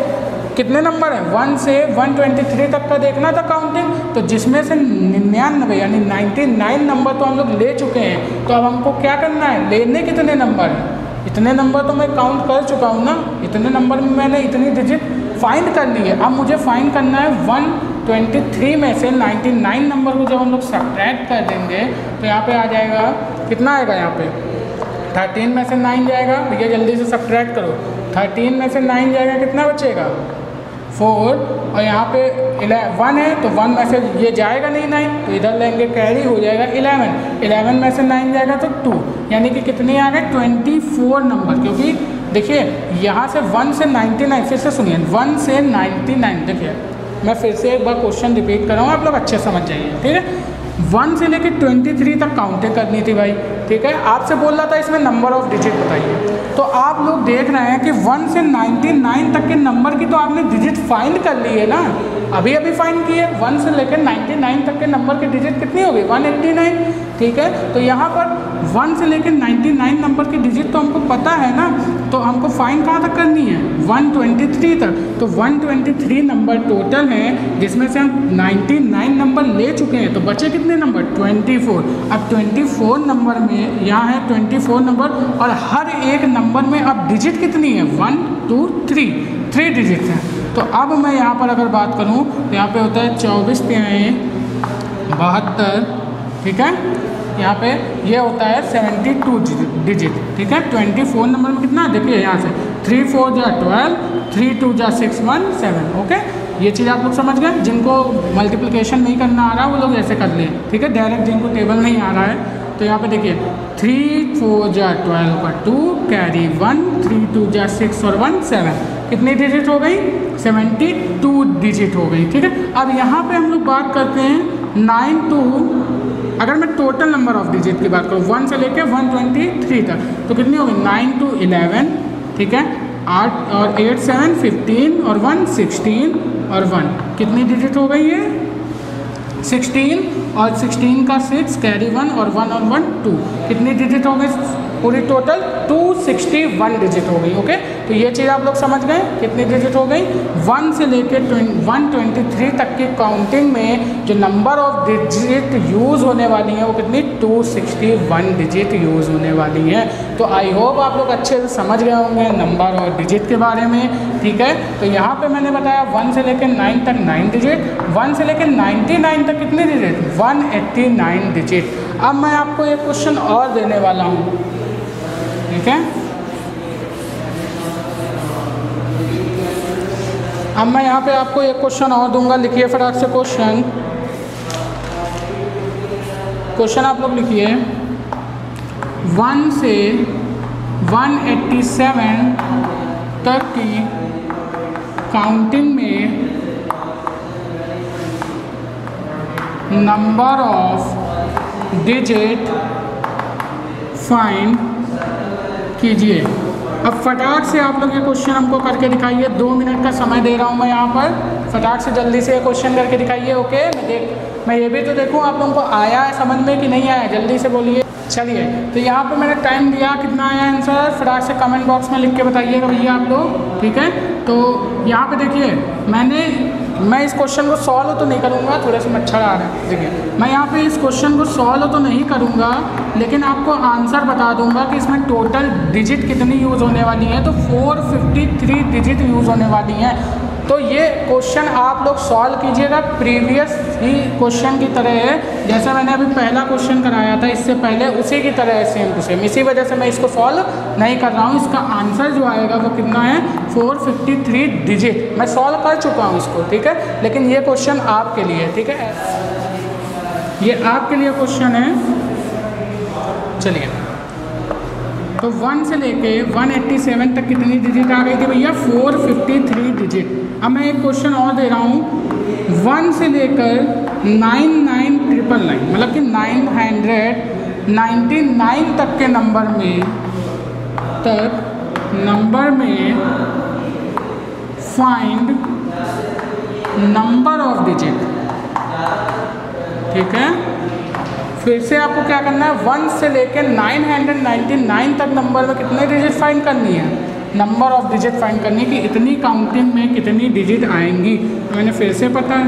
कितने नंबर है, 1 से 123 तक का देखना था काउंटिंग, तो जिसमें से 99 यानी 99 नंबर तो हम लोग ले चुके हैं। तो अब हमको क्या करना है, लेने कितने नंबर हैं। इतने नंबर तो मैं काउंट कर चुका हूँ ना, इतने नंबर में मैंने इतनी डिजिट फाइंड कर ली है। अब मुझे फाइंड करना है 123 में से 99 नंबर को जब हम लोग सब्ट्रैक्ट कर देंगे तो यहाँ पे आ जाएगा, कितना आएगा यहाँ पे 13 में से 9 जाएगा। भैया जल्दी से सब्ट्रैक्ट करो, 13 में से 9 जाएगा, कितना बचेगा 4, और यहाँ पे 1 है तो 1 में से ये जाएगा नहीं 9, तो इधर लेंगे कैरी हो जाएगा 11 में से 9 जाएगा तो 2, यानी कि कितनी आ गए 24 नंबर। क्योंकि देखिए यहाँ से 1 से 99, फिर से सुनिए 1 से 99, देखिए मैं फिर से एक बार क्वेश्चन रिपीट कर रहा हूँ, आप लोग अच्छे समझ जाइए, ठीक है। 1 से लेकर 23 तक काउंटिंग करनी थी भाई, ठीक है। आपसे बोल रहा था इसमें नंबर ऑफ डिजिट बताइए, तो आप लोग देख रहे हैं कि 1 से 99 तक के नंबर की तो आपने डिजिट फाइंड कर ली है ना, अभी फाइंड की है। 1 से लेकर 99 तक के नंबर की डिजिट कितनी होगी 189, ठीक है। तो यहाँ पर 1 से लेकर 99 नंबर की डिजिट तो हमको पता है ना, तो हमको फाइंड कहाँ तक करनी है 123 तक। तो 123 नंबर टोटल हैं, जिसमें से हम 99 नंबर ले चुके हैं, तो बचे कितने नंबर 24। अब 24 नंबर में यहाँ है 24 नंबर, और हर एक नंबर में अब डिजिट कितनी है 1 2 3 डिजिट हैं। तो अब मैं यहाँ पर अगर बात करूँ तो यहाँ पे होता है 24 तिहाई 72, ठीक है। यहाँ पे ये होता है 72 डिजिट, ठीक है। 24 नंबर में कितना, देखिए यहाँ से 3 4 जा 12, 3 2 जा 6 1 7, ओके। ये चीज़ आप लोग समझ गए। जिनको मल्टीप्लिकेशन नहीं करना आ रहा वो लोग ऐसे कर लें, ठीक है। डायरेक्ट जिनको टेबल नहीं आ रहा है तो यहाँ पे देखिए 3 4 जा 12 का 2 कैरी 1, 3 2 जा 6 और 1 7, कितनी डिजिट हो गई 72 डिजिट हो गई, ठीक है। अब यहाँ पे हम लोग बात करते हैं 9 to, अगर मैं टोटल नंबर ऑफ डिजिट की बात करूँ 1 से लेके 123 तक, तो कितनी होगी 9 to 11, ठीक है। 8 और 8 7 15 और 1 16 और 1, कितनी डिजिट हो गई है 16, और 16 का 6 कैरी 1 और 1 और 1 2, कितनी डिजिट हो गई पूरी टोटल 261 डिजिट हो गई, ओके। तो ये चीज़ आप लोग समझ गए कितनी डिजिट हो गई। 1 से लेकर 123 तक की काउंटिंग में जो नंबर ऑफ डिजिट यूज़ होने वाली है वो कितनी 261 डिजिट यूज़ होने वाली है। तो आई होप आप लोग अच्छे से समझ गए होंगे नंबर और डिजिट के बारे में, ठीक है। तो यहाँ पे मैंने बताया 1 से लेकर 9 तक 9 डिजिट, 1 से लेकर 99 तक कितनी डिजिट 189 डिजिट। अब मैं आपको एक क्वेश्चन और देने वाला हूँ, ठीक है। अब मैं यहाँ पे आपको एक क्वेश्चन और दूंगा, लिखिए फटाक से क्वेश्चन आप लोग लिखिए। 1 से 187 तक की काउंटिंग में नंबर ऑफ डिजिट फाइंड कीजिए। अब फटाक से आप लोग ये क्वेश्चन हमको करके दिखाइए, 2 मिनट का समय दे रहा हूँ मैं यहाँ पर, फटाक से जल्दी से ये क्वेश्चन करके दिखाइए, ओके। मैं ये भी तो देखूँ आप लोगों को आया है समझ में कि नहीं आया, जल्दी से बोलिए। चलिए तो यहाँ पे मैंने टाइम दिया, कितना आया आंसर फटाक से कमेंट बॉक्स में लिख के बताइएगा भैया आप लोग, ठीक है। तो यहाँ पे देखिए मैं इस क्वेश्चन को सॉल्व तो नहीं करूँगा, थोड़े से मच्छर आ रहे हैं, देखिए मैं यहाँ पे इस क्वेश्चन को सॉल्व तो नहीं करूँगा, लेकिन आपको आंसर बता दूँगा कि इसमें टोटल डिजिट कितनी यूज़ होने वाली है। तो 453 डिजिट यूज़ होने वाली हैं। तो ये क्वेश्चन आप लोग सॉल्व कीजिएगा प्रीवियस ही क्वेश्चन की तरह है, जैसे मैंने अभी पहला क्वेश्चन कराया था इससे पहले, उसी की तरह है सेम टू सेम। इसी वजह से मैं इसको सॉल्व नहीं कर रहा हूँ। इसका आंसर जो आएगा वो कितना है 453 डिजिट। मैं सॉल्व कर चुका हूँ इसको, ठीक है, लेकिन ये क्वेश्चन आपके लिए, ठीक है, ये आपके लिए क्वेश्चन है। चलिए तो 1 से लेके 187 तक कितनी डिजिट आ गई थी भैया 453 डिजिट। अब मैं एक क्वेश्चन और दे रहा हूँ, 1 से लेकर 99999 मतलब कि 999 तक के नंबर में फाइंड नंबर ऑफ डिजिट, ठीक है। फिर से आपको क्या करना है, 1 से लेकर 999 तक नंबर में कितने डिजिट फाइंड करनी है, नंबर ऑफ डिजिट फाइंड करनी है कि इतनी काउंटिंग में कितनी डिजिट आएंगी। तो मैंने फिर से पता है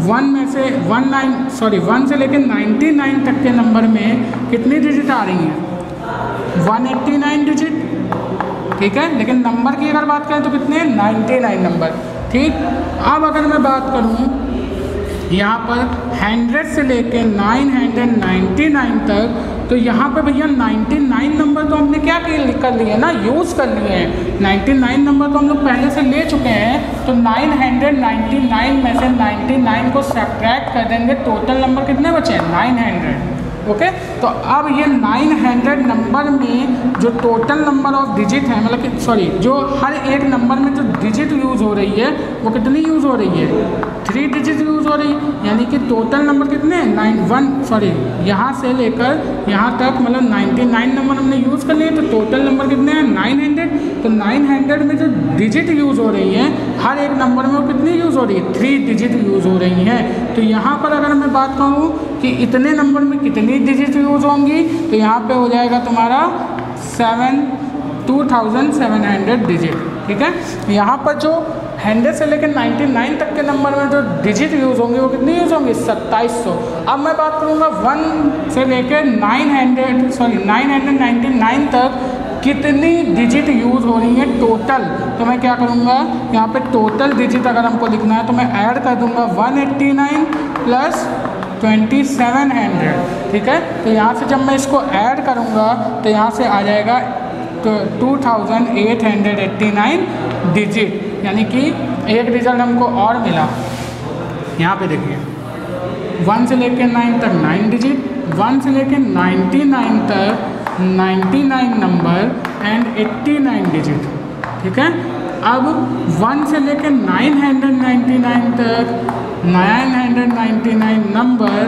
1 से लेकर 99 तक के नंबर में कितनी डिजिट आ रही हैं? 189 डिजिट, ठीक है। लेकिन नंबर की अगर बात करें तो कितने? 99 नंबर, ठीक। अब अगर मैं बात करूं यहाँ पर 100 से लेके 999 तक, तो यहाँ पे भैया 99 नंबर तो हमने क्या कर लिए ना, यूज़ कर लिए हैं। 99 नंबर तो हम लोग पहले से ले चुके हैं, तो 999 में से 99 को सब्ट्रैक्ट कर देंगे, टोटल नंबर कितने बचे हैं? 900, ओके। तो अब ये 900 नंबर में जो टोटल नंबर ऑफ डिजिट है, मतलब कि जो हर एक नंबर में जो डिजिट यूज़ हो रही है वो कितनी यूज़ हो रही है? 3 डिजिट यूज़ हो रही है। यानी कि टोटल नंबर कितने हैं? यहाँ से लेकर यहाँ तक मतलब 99 नंबर हमने यूज़ कर लिए, तो टोटल नंबर कितने हैं? 900। तो 900 में जो डिजिट यूज़ हो रही है हर एक नंबर में वो कितनी यूज़ हो रही है? 3 डिजिट यूज़ हो रही हैं। तो यहाँ पर अगर मैं बात कहूँ कि इतने नंबर में कितनी डिजिट यूज़ होंगी, तो यहाँ पे हो जाएगा तुम्हारा 2700 डिजिट, ठीक है। यहाँ पर जो 100 से लेकर 99 तक के नंबर में जो डिजिट यूज़ होंगे वो कितनी यूज़ होंगी? 2700। अब मैं बात करूँगा 1 से लेकर 999 तक कितनी डिजिट यूज़ हो रही है टोटल। तो मैं क्या करूँगा, यहाँ पे टोटल डिजिट अगर हमको लिखना है तो मैं ऐड कर दूँगा 189 प्लस 2700, ठीक है। तो यहाँ से जब मैं इसको ऐड करूँगा तो यहाँ से आ जाएगा 2889 डिजिट, यानी कि एक रिजल्ट हमको और मिला। यहाँ पे देखिए 1 से लेकर 9 तक 9 डिजिट, 1 से लेकर 99 तक 99 नंबर एंड 89 डिजिट, ठीक है। अब 1 से लेकर 999 तक 999 नंबर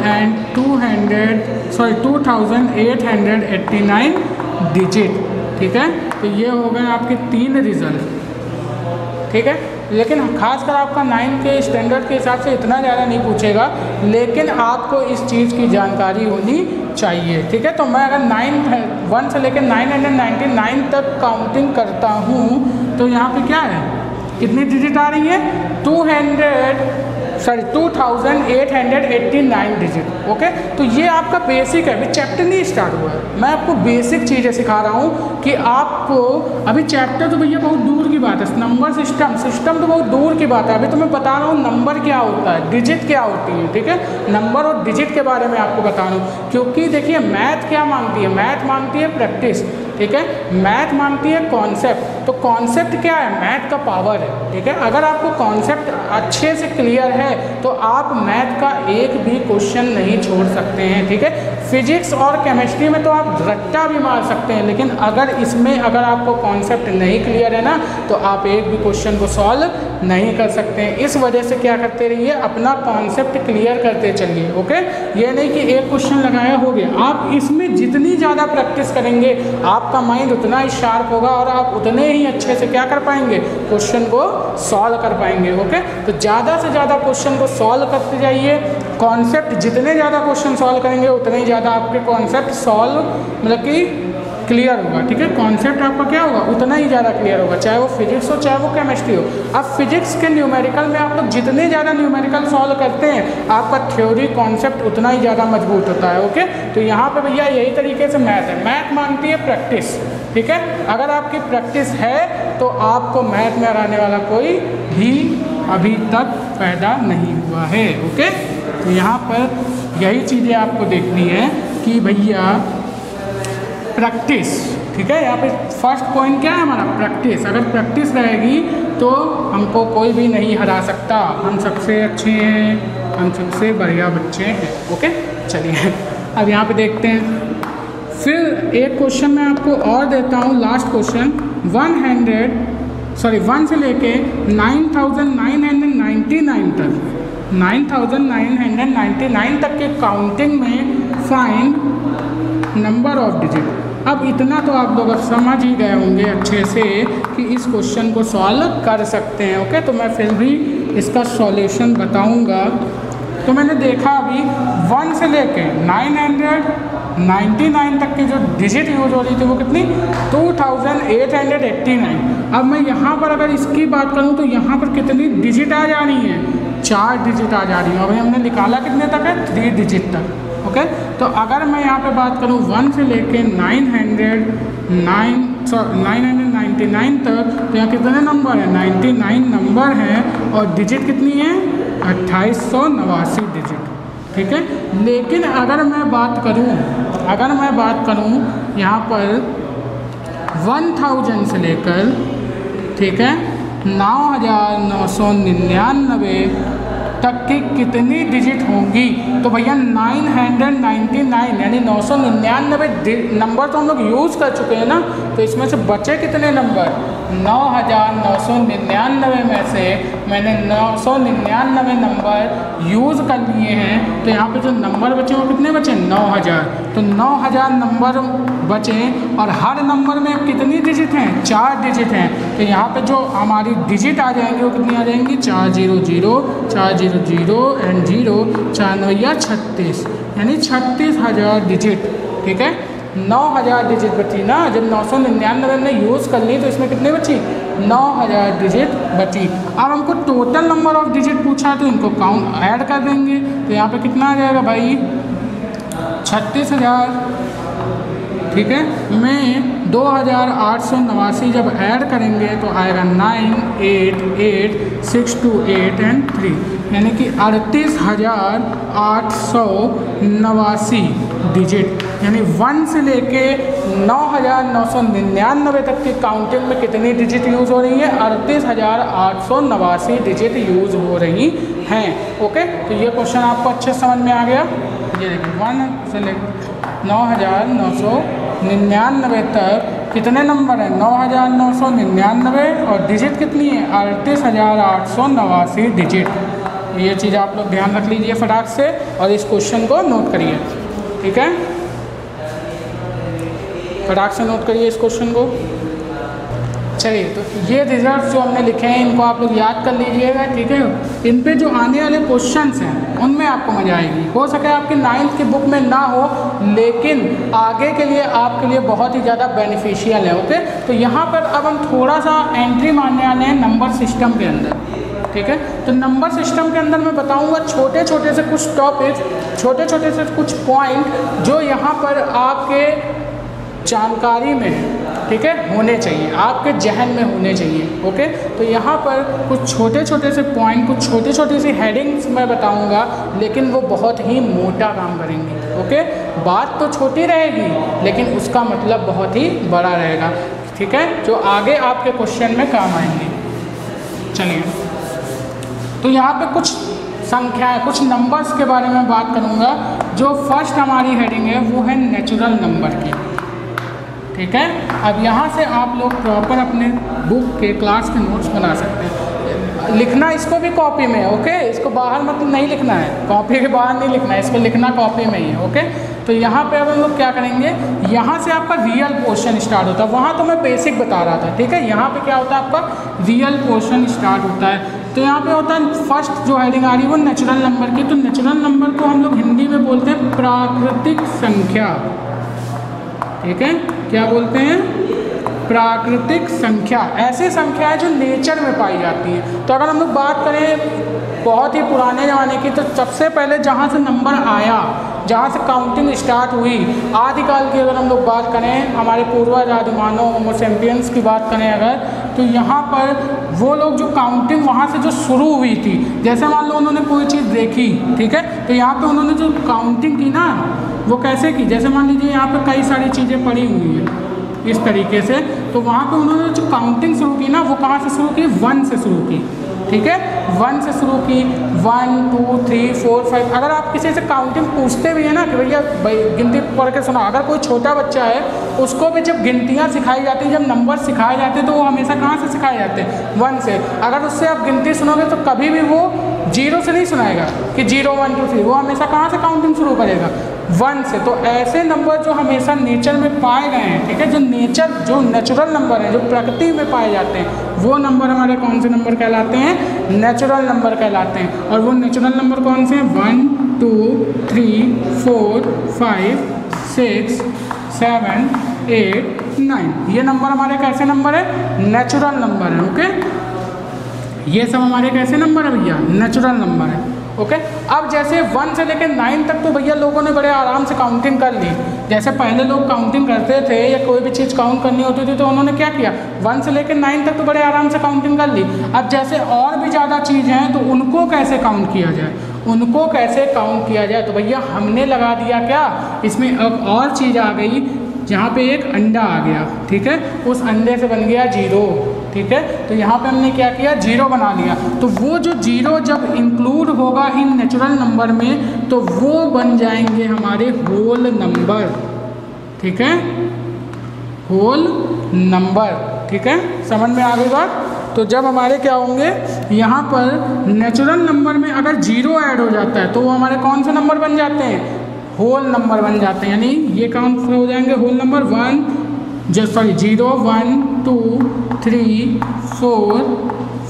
एंड 2889 डिजिट, ठीक है। तो ये हो गए आपके 3 रिजल्ट, ठीक है। लेकिन खासकर आपका 9 के स्टैंडर्ड के हिसाब से इतना ज़्यादा नहीं पूछेगा, लेकिन आपको इस चीज़ की जानकारी होनी चाहिए, ठीक है। तो मैं अगर 1 से लेकर 999 तक काउंटिंग करता हूँ तो यहाँ पे क्या है, कितनी डिजिट आ रही है? 2889 डिजिट, ओके। तो ये आपका बेसिक है, अभी चैप्टर नहीं स्टार्ट हुआ है। मैं आपको बेसिक चीज़ें सिखा रहा हूँ कि आपको अभी चैप्टर तो भैया बहुत दूर की बात है, नंबर सिस्टम तो बहुत दूर की बात है। अभी तो मैं बता रहा हूँ नंबर क्या होता है, डिजिट क्या होती है, ठीक है। नंबर और डिजिट के बारे में आपको बता रहा हूँ, क्योंकि देखिए मैथ क्या मांगती है? मैथ मांगती है प्रैक्टिस, ठीक है। मैथ मांगती है कॉन्सेप्ट। तो कॉन्सेप्ट क्या है? मैथ का पावर है, ठीक है। अगर आपको कॉन्सेप्ट अच्छे से क्लियर है तो आप मैथ का एक भी क्वेश्चन नहीं छोड़ सकते हैं, ठीक है। फिजिक्स और केमिस्ट्री में तो आप रट्टा भी मार सकते हैं, लेकिन अगर आपको कॉन्सेप्ट नहीं क्लियर है ना तो आप एक भी क्वेश्चन को सॉल्व नहीं कर सकते हैं। इस वजह से क्या करते रहिए, अपना कॉन्सेप्ट क्लियर करते चलिए, ओके। ये नहीं कि एक क्वेश्चन लगाया हो गया, आप इसमें जितनी ज़्यादा प्रैक्टिस करेंगे आपका माइंड उतना ही शार्प होगा और आप उतने ही अच्छे से क्या कर पाएंगे, क्वेश्चन को सॉल्व कर पाएंगे, ओके। तो ज़्यादा से ज़्यादा क्वेश्चन को सॉल्व करते जाइए। कॉन्सेप्ट जितने ज़्यादा क्वेश्चन सॉल्व करेंगे उतने ही ज़्यादा आपके कॉन्सेप्ट सॉल्व मतलब कि क्लियर होगा, ठीक है। कॉन्सेप्ट आपका क्या होगा, उतना ही ज़्यादा क्लियर होगा, चाहे वो फिजिक्स हो चाहे वो केमिस्ट्री हो। अब फिजिक्स के न्यूमेरिकल में आप लोग जितने ज़्यादा न्यूमेरिकल सॉल्व करते हैं आपका थ्योरी कॉन्सेप्ट उतना ही ज़्यादा मजबूत होता है, ओके। तो यहाँ पे भैया यही तरीके से मैथ है, मैथ मांगती है प्रैक्टिस, ठीक है। अगर आपकी प्रैक्टिस है तो आपको मैथ में हराने वाला कोई भी अभी तक पैदा नहीं हुआ है, ओके। तो यहाँ पर यही चीज़ें आपको देखनी है कि भैया प्रैक्टिस, ठीक है। यहाँ पे फर्स्ट पॉइंट क्या है हमारा, प्रैक्टिस। अगर प्रैक्टिस रहेगी तो हमको कोई भी नहीं हरा सकता, हम सबसे अच्छे हैं, हम सबसे बढ़िया बच्चे हैं, ओके। चलिए अब यहाँ पे देखते हैं। फिर एक क्वेश्चन मैं आपको और देता हूँ, लास्ट क्वेश्चन। 1 से लेके 9999 तक 9999 तक के काउंटिंग में फाइंड नंबर ऑफ डिजिट। अब इतना तो आप लोग अब समझ ही गए होंगे अच्छे से कि इस क्वेश्चन को सॉल्व कर सकते हैं, ओके। तो मैं फिर भी इसका सॉल्यूशन बताऊंगा। तो मैंने देखा अभी 1 से लेके 999 तक की जो डिजिट यूज हो रही थी वो कितनी, 2889। अब मैं यहाँ पर अगर इसकी बात करूँ तो यहाँ पर कितनी डिजिट आ जा रही है, 4 डिजिट आ जा रही हैं। अभी हमने निकाला कितने तक है, 3 डिजिट तक। ओके, तो अगर मैं यहाँ पे बात करूँ 1 से लेके 999 तक, तो यहाँ कितने नंबर हैं, 99 नंबर हैं और डिजिट कितनी है, 2889 डिजिट। ठीक है, लेकिन अगर मैं बात करूँ यहाँ पर 1000 से लेकर, ठीक है, 9999 तक की कितनी डिजिट होंगी, तो भैया 999 यानी 999 नंबर तो हम लोग यूज़ कर चुके हैं ना, तो इसमें से बचे कितने नंबर, 9999 में से मैंने 999 नंबर यूज़ कर लिए हैं, तो यहाँ पे जो नंबर बचे वो कितने बचे, 9000। तो 9000 नंबर बचे और हर नंबर में कितनी डिजिट हैं, 4 डिजिट हैं। तो यहाँ पे जो हमारी डिजिट आ जाएंगी वो कितनी आ जाएंगी, 400 400 एंड 0 4 9 36, यानी 36,000 डिजिट। ठीक है, 9000 डिजिट बची ना, जब 999 हमने यूज़ कर ली तो इसमें कितनी बची, 9000 डिजिट बची। अब हमको टोटल नंबर ऑफ डिजिट पूछा तो इनको काउंट ऐड कर देंगे, तो यहाँ पे कितना आ जाएगा भाई, 36,000। ठीक है, में 2889 जब ऐड करेंगे तो आएगा 9 8 8 6 2 8 एंड 3, यानी कि 38,889 डिजिट। यानी 1 से लेके 9,999 तक की काउंटिंग में कितनी डिजिट यूज़ हो रही है, 38,889 डिजिट यूज़ हो रही हैं। ओके, तो ये क्वेश्चन आपको अच्छे समझ में आ गया। ये देखिए 1 से लेकर 9,999 तक कितने नंबर हैं, 9,999 और डिजिट कितनी है, 38,889 डिजिट। ये चीज़ आप लोग ध्यान रख लीजिए फटाक से और इस क्वेश्चन को नोट करिए। ठीक है, फटाक से नोट करिए इस क्वेश्चन को। चलिए, तो ये रिजल्ट जो हमने लिखे हैं इनको आप लोग याद कर लीजिएगा। ठीक है, इन पे जो आने वाले क्वेश्चंस हैं उनमें आपको मजा आएगी। हो सके आपकी 9th की बुक में ना हो, लेकिन आगे के लिए आपके लिए बहुत ही ज़्यादा बेनिफिशियल है। ओके, तो यहाँ पर अब हम थोड़ा सा एंट्री मारने वाले हैं नंबर सिस्टम के अंदर। ठीक है, तो नंबर सिस्टम के अंदर मैं बताऊँगा छोटे छोटे से कुछ टॉपिक्स, छोटे छोटे से कुछ पॉइंट जो यहाँ पर आपके जानकारी में, ठीक है, होने चाहिए, आपके जहन में होने चाहिए। ओके, तो यहाँ पर कुछ छोटे छोटे से पॉइंट, कुछ छोटी छोटी सी हेडिंग्स मैं बताऊँगा, लेकिन वो बहुत ही मोटा काम करेंगी। ओके, बात तो छोटी रहेगी लेकिन उसका मतलब बहुत ही बड़ा रहेगा। ठीक है, जो आगे आपके क्वेश्चन में काम आएंगे। चलिए, तो यहाँ पे कुछ संख्याएँ, कुछ नंबर्स के बारे में बात करूँगा। जो फर्स्ट हमारी हेडिंग है वो है नेचुरल नंबर की। ठीक है, अब यहाँ से आप लोग प्रॉपर अपने बुक के क्लास के नोट्स बना सकते हैं। लिखना इसको भी कॉपी में है। ओके, इसको बाहर मतलब नहीं लिखना है, कॉपी के बाहर नहीं लिखना है, इसको लिखना कॉपी में ही है। ओके, तो यहाँ पे अब हम लोग क्या करेंगे, यहाँ से आपका रियल पोर्शन स्टार्ट होता है। वहाँ तो मैं बेसिक बता रहा था। ठीक है, यहाँ पे क्या होता है, आपका रियल पोर्शन स्टार्ट होता है। तो यहाँ पे होता है फर्स्ट जो हेडिंग आ रही है वो नेचुरल नंबर की। तो नेचुरल नंबर को हम लोग हिंदी में बोलते हैं प्राकृतिक संख्या। ठीक है, क्या बोलते हैं, प्राकृतिक संख्या। ऐसी संख्या है जो नेचर में पाई जाती है। तो अगर हम लोग बात करें बहुत ही पुराने ज़माने की, तो सबसे पहले जहाँ से नंबर आया, जहाँ से काउंटिंग स्टार्ट हुई, आदिकाल की अगर हम लोग बात करें, हमारे पूर्वज आदिमानव होमो सेपियंस की बात करें अगर, तो यहाँ पर वो लोग जो काउंटिंग वहाँ से जो शुरू हुई थी, जैसे मान लो उन्होंने कोई चीज़ देखी, ठीक है, तो यहाँ पे उन्होंने जो काउंटिंग की ना, वो कैसे की, जैसे मान लीजिए यहाँ पे कई सारी चीज़ें पड़ी हुई हैं इस तरीके से, तो वहाँ पे उन्होंने जो काउंटिंग शुरू की ना, वो कहाँ से शुरू की, 1 से शुरू की। ठीक है, 1 से शुरू की, 1 2 3 4 5। अगर आप किसी से काउंटिंग पूछते भी है ना कि भैया गिनती पढ़ के सुना, अगर कोई छोटा बच्चा है उसको भी जब गिनतियाँ सिखाई जाती हैं, जब नंबर सिखाए जाते हैं, तो वो हमेशा कहाँ से सिखाए जाते हैं, 1 से। अगर उससे आप गिनती सुनोगे तो कभी भी वो 0 से नहीं सुनाएगा कि 0 1 2 3, वो हमेशा कहाँ से काउंटिंग शुरू करेगा, 1 से। तो ऐसे नंबर जो हमेशा नेचर में पाए गए हैं, ठीक है, जो नेचुरल नंबर हैं, जो प्रकृति में पाए जाते हैं, वो नंबर हमारे कौन से नंबर कहलाते हैं, नेचुरल नंबर कहलाते हैं। और वो नेचुरल नंबर कौन से हैं, 1 2 3 4 5 6 7 8 9। ये नंबर हमारे कैसे नंबर है, नेचुरल नंबर है। ओके, ये सब हमारे कैसे नंबर है भैया, नेचुरल नंबर है। ओके, अब जैसे 1 से लेकर 9 तक तो भैया लोगों ने बड़े आराम से काउंटिंग कर ली। जैसे पहले लोग काउंटिंग करते थे या कोई भी चीज़ काउंट करनी होती थी तो उन्होंने क्या किया, 1 से लेकर 9 तक तो बड़े आराम से काउंटिंग कर ली। अब जैसे और भी ज़्यादा चीज़ हैं तो उनको कैसे काउंट किया जाए, उनको कैसे काउंट किया जाए, तो भैया हमने लगा दिया क्या, इसमें अब और चीज़ आ गई, जहाँ पे एक अंडा आ गया, ठीक है, उस अंडे से बन गया 0, ठीक है। तो यहाँ पे हमने क्या किया, 0 बना लिया। तो वो जो 0 जब इंक्लूड होगा इन नेचुरल नंबर में तो वो बन जाएंगे हमारे होल नंबर, ठीक है, होल नंबर, ठीक है, समझ में आ गई बात। तो जब हमारे क्या होंगे, यहाँ पर नेचुरल नंबर में अगर 0 ऐड हो जाता है तो वो हमारे कौन से नंबर बन जाते हैं, होल नंबर बन जाते हैं। यानी ये काउंट हो जाएंगे होल नंबर 0 1 2 3 4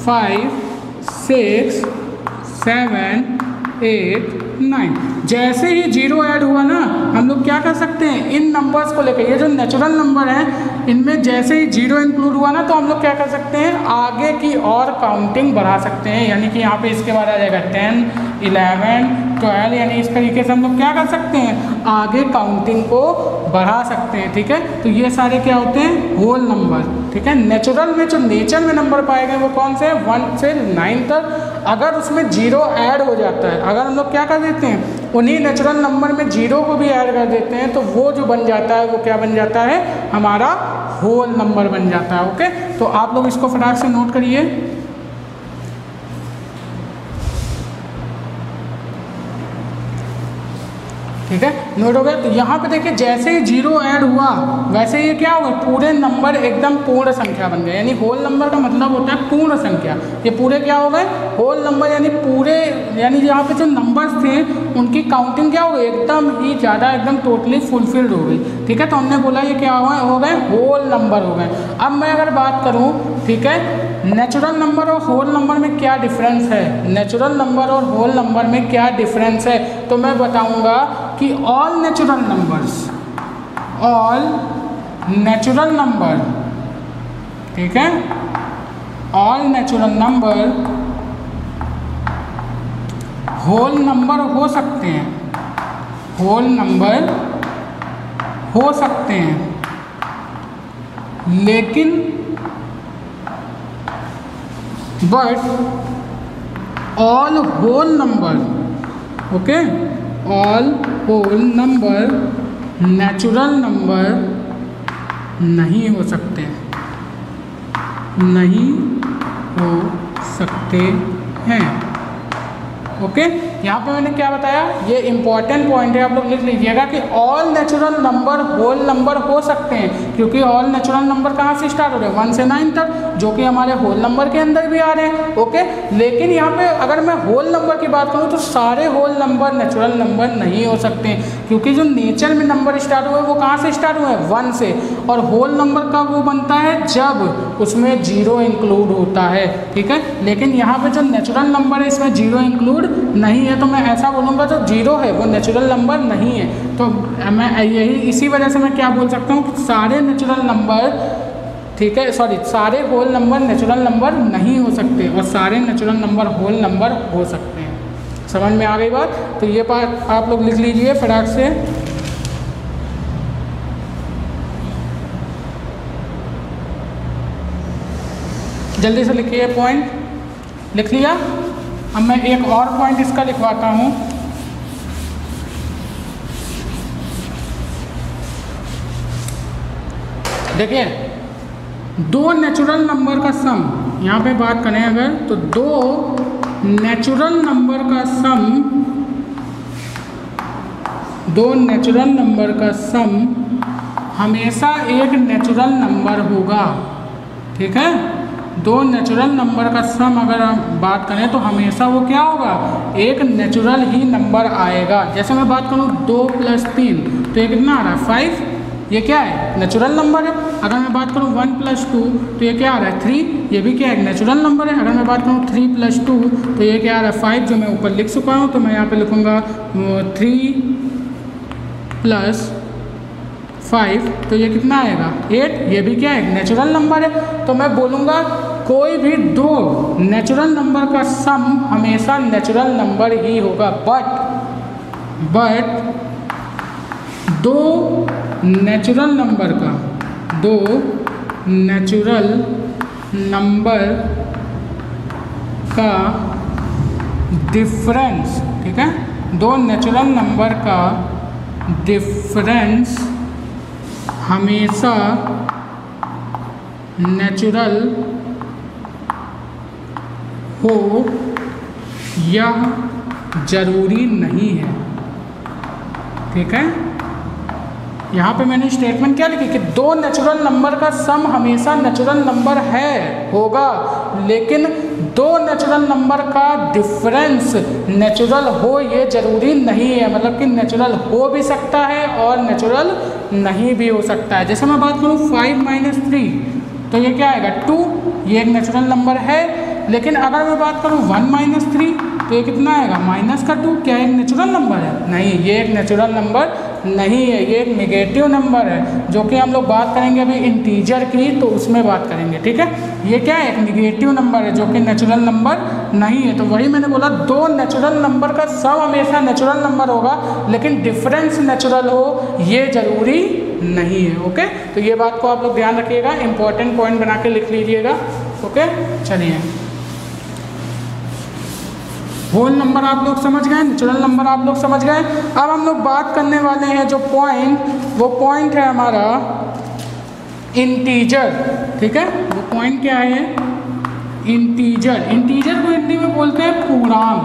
5 6 7 8 9। जैसे ही 0 ऐड हुआ ना, हम लोग क्या कर सकते हैं, इन नंबर्स को लेकर, ये जो नेचुरल नंबर हैं इनमें जैसे ही 0 इंक्लूड हुआ ना तो हम लोग क्या कर सकते हैं, आगे की और काउंटिंग बढ़ा सकते हैं। यानी कि यहाँ पे इसके बाद आ जाएगा 10 11 12, यानी इस तरीके से हम लोग क्या कर सकते हैं, आगे काउंटिंग को बढ़ा सकते हैं, ठीक है। तो ये सारे क्या होते हैं, होल नंबर, ठीक है। नेचुरल में जो नेचर में नंबर पाए गए वो कौन से हैं, 1 से 9 तक। अगर उसमें 0 ऐड हो जाता है, अगर हम लोग क्या कर देते हैं, उन्हीं नेचुरल नंबर में 0 को भी ऐड कर देते हैं तो वो जो बन जाता है वो क्या बन जाता है, हमारा होल नंबर बन जाता है। ओके, तो आप लोग इसको फटाक से नोट करिए। ठीक है, नोट हो गया। तो यहाँ पे देखिए जैसे ही 0 ऐड हुआ वैसे ये क्या होगा, पूरे नंबर एकदम पूर्ण संख्या बन गए। यानी होल नंबर का मतलब होता है पूर्ण संख्या। ये पूरे क्या हो गए, होल नंबर, यानी पूरे, यानी यहाँ पे जो नंबर्स थे उनकी काउंटिंग क्या हो गई, एकदम ही ज़्यादा, एकदम टोटली फुलफिल्ड हो गई। ठीक है, तो हमने बोला ये क्या हो गए, होल नंबर हो गए। अब मैं अगर बात करूँ, ठीक है, नेचुरल नंबर और होल नंबर में क्या डिफरेंस है, नेचुरल नंबर और होल नंबर में क्या डिफरेंस है, तो मैं बताऊंगा कि ऑल नेचुरल नंबर, ठीक है, all natural number whole number हो सकते हैं, होल नंबर हो सकते हैं, लेकिन but all whole number, okay, all whole number natural number नहीं हो सकते, नहीं हो सकते हैं। ओके, यहाँ पे मैंने क्या बताया, ये इंपॉर्टेंट पॉइंट है, आप लोग लिख लीजिएगा कि all natural number whole number हो सकते हैं, क्योंकि ऑल नेचुरल नंबर कहाँ से स्टार्ट हो रहे हैं, 1 से 9 तक, जो कि हमारे होल नंबर के अंदर भी आ रहे हैं। ओके, लेकिन यहाँ पे अगर मैं होल नंबर की बात करूँ तो सारे होल नंबर नेचुरल नंबर नहीं हो सकते, क्योंकि जो नेचर में नंबर स्टार्ट हुए वो कहाँ से स्टार्ट हुए हैं, 1 से, और होल नंबर का वो बनता है जब उसमें 0 इंक्लूड होता है। ठीक है, लेकिन यहाँ पे जो नेचुरल नंबर है इसमें 0 इंक्लूड नहीं है, तो मैं ऐसा बोलूँगा जो 0 है वो नेचुरल नंबर नहीं है। तो मैं यही, इसी वजह से मैं क्या बोल सकता हूँ कि सारे नेचुरल नंबर, ठीक है, सॉरी, सारे होल नंबर नेचुरल नंबर नहीं हो सकते और सारे नेचुरल नंबर होल नंबर हो सकते हैं। समझ में आ गई बात। तो ये बात आप लोग लिख लीजिए फटाक से। जल्दी से लिखिए, पॉइंट लिख लिया। अब मैं एक और पॉइंट इसका लिखवाता हूँ। देखिए, 2 नेचुरल नंबर का सम, यहाँ पे बात करें अगर, तो 2 नेचुरल नंबर का सम, 2 नेचुरल नंबर का सम हमेशा एक नेचुरल नंबर होगा। ठीक है, 2 नेचुरल नंबर का सम अगर हम बात करें तो हमेशा वो क्या होगा, एक नेचुरल ही नंबर आएगा। जैसे मैं बात करूँ 2 + 3 तो ये कितना आ रहा है, 5, ये क्या है, नेचुरल नंबर है। अगर मैं बात करूँ 1 + 2 तो ये क्या आ रहा है, 3, ये भी क्या है, नेचुरल नंबर है। अगर मैं बात करूँ 3 + 2 तो ये क्या आ रहा है, 5, जो मैं ऊपर लिख चुका हूँ। तो मैं यहाँ पे लिखूँगा 3 + 5, तो ये कितना आएगा, 8, ये भी क्या है, नेचुरल नंबर है। तो मैं बोलूँगा कोई भी दो नेचुरल नंबर का सम हमेशा नेचुरल नंबर ही होगा। बट दो नेचुरल नंबर का डिफरेंस, ठीक है, दो नेचुरल नंबर का डिफरेंस हमेशा नेचुरल हो यह जरूरी नहीं है। ठीक है, यहाँ पे मैंने स्टेटमेंट क्या लिखी कि दो नेचुरल नंबर का सम हमेशा नेचुरल नंबर होगा, लेकिन दो नेचुरल नंबर का डिफरेंस नेचुरल हो ये ज़रूरी नहीं है। मतलब कि नेचुरल हो भी सकता है और नेचुरल नहीं भी हो सकता है। जैसे मैं बात करूँ 5 - 3 तो ये क्या आएगा 2, ये एक नेचुरल नंबर है। लेकिन अगर मैं बात करूँ 1 - 3 तो ये कितना आएगा -2। क्या एक नेचुरल नंबर है? नहीं, ये एक नेचुरल नंबर नहीं है, ये एक नेगेटिव नंबर है, जो कि हम लोग बात करेंगे अभी इंटीजर की, तो उसमें बात करेंगे। ठीक है, ये क्या है? एक नेगेटिव नंबर है जो कि नेचुरल नंबर नहीं है। तो वही मैंने बोला, दो नेचुरल नंबर का सम हमेशा नेचुरल नंबर होगा, लेकिन डिफरेंस नेचुरल हो ये ज़रूरी नहीं है। ओके, तो ये बात को आप लोग ध्यान रखिएगा, इंपॉर्टेंट पॉइंट बना के लिख लीजिएगा। ओके, चलिए, होल नंबर आप लोग समझ गए, नेचुरल नंबर आप लोग समझ गए। अब हम लोग बात करने वाले हैं जो पॉइंट, वो पॉइंट है हमारा इंटीजर। ठीक है, वो पॉइंट क्या है? इंटीजर। इंटीजर को हिंदी में बोलते हैं पूर्णांक।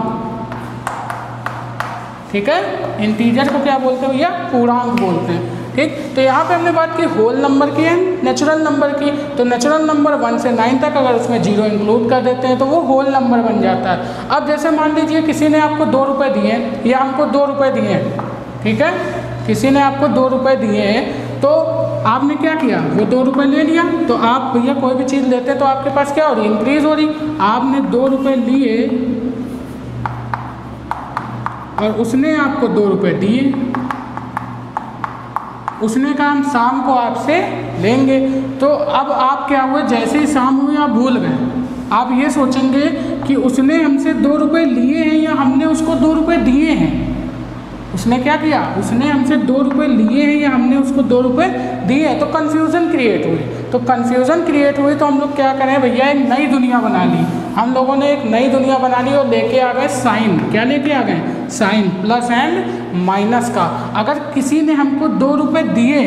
ठीक है, इंटीजर को क्या बोलते हैं भैया? पूर्णांक बोलते हैं। ठीक, तो यहाँ पे हमने बात की होल नंबर की है, नेचुरल नंबर की। तो नेचुरल नंबर 1 से 9 तक अगर उसमें 0 इंक्लूड कर देते हैं तो वो होल नंबर बन जाता है। अब जैसे मान लीजिए किसी ने आपको 2 रुपये दिए या हमको 2 रुपये दिए हैं। ठीक है, किसी ने आपको 2 रुपये दिए हैं, तो आपने क्या किया? वो 2 रुपये ले लिया। तो आप भैया कोई भी चीज़ लेते हैं तो आपके पास क्या हो रही? इंक्रीज हो रही। आपने 2 रुपये लिए और उसने आपको 2 रुपये दिए। उसने कहा हम शाम को आपसे लेंगे। तो अब आप क्या हुए? जैसे ही शाम हुई आप भूल गए। आप ये सोचेंगे कि उसने हमसे 2 रुपये लिए हैं या हमने उसको 2 रुपये दिए हैं। उसने क्या किया? उसने हमसे 2 रुपये लिए हैं या हमने उसको 2 रुपये दिए हैं। तो कन्फ्यूज़न क्रिएट हुई। तो कन्फ्यूज़न क्रिएट हुई तो हम लोग क्या करें भैया? एक नई दुनिया बना ली। हम लोगों ने एक नई दुनिया बना ली और लेके आ गए साइन। क्या लेके आ गए? साइन, प्लस एंड माइनस का। अगर किसी ने हमको 2 रुपये दिए,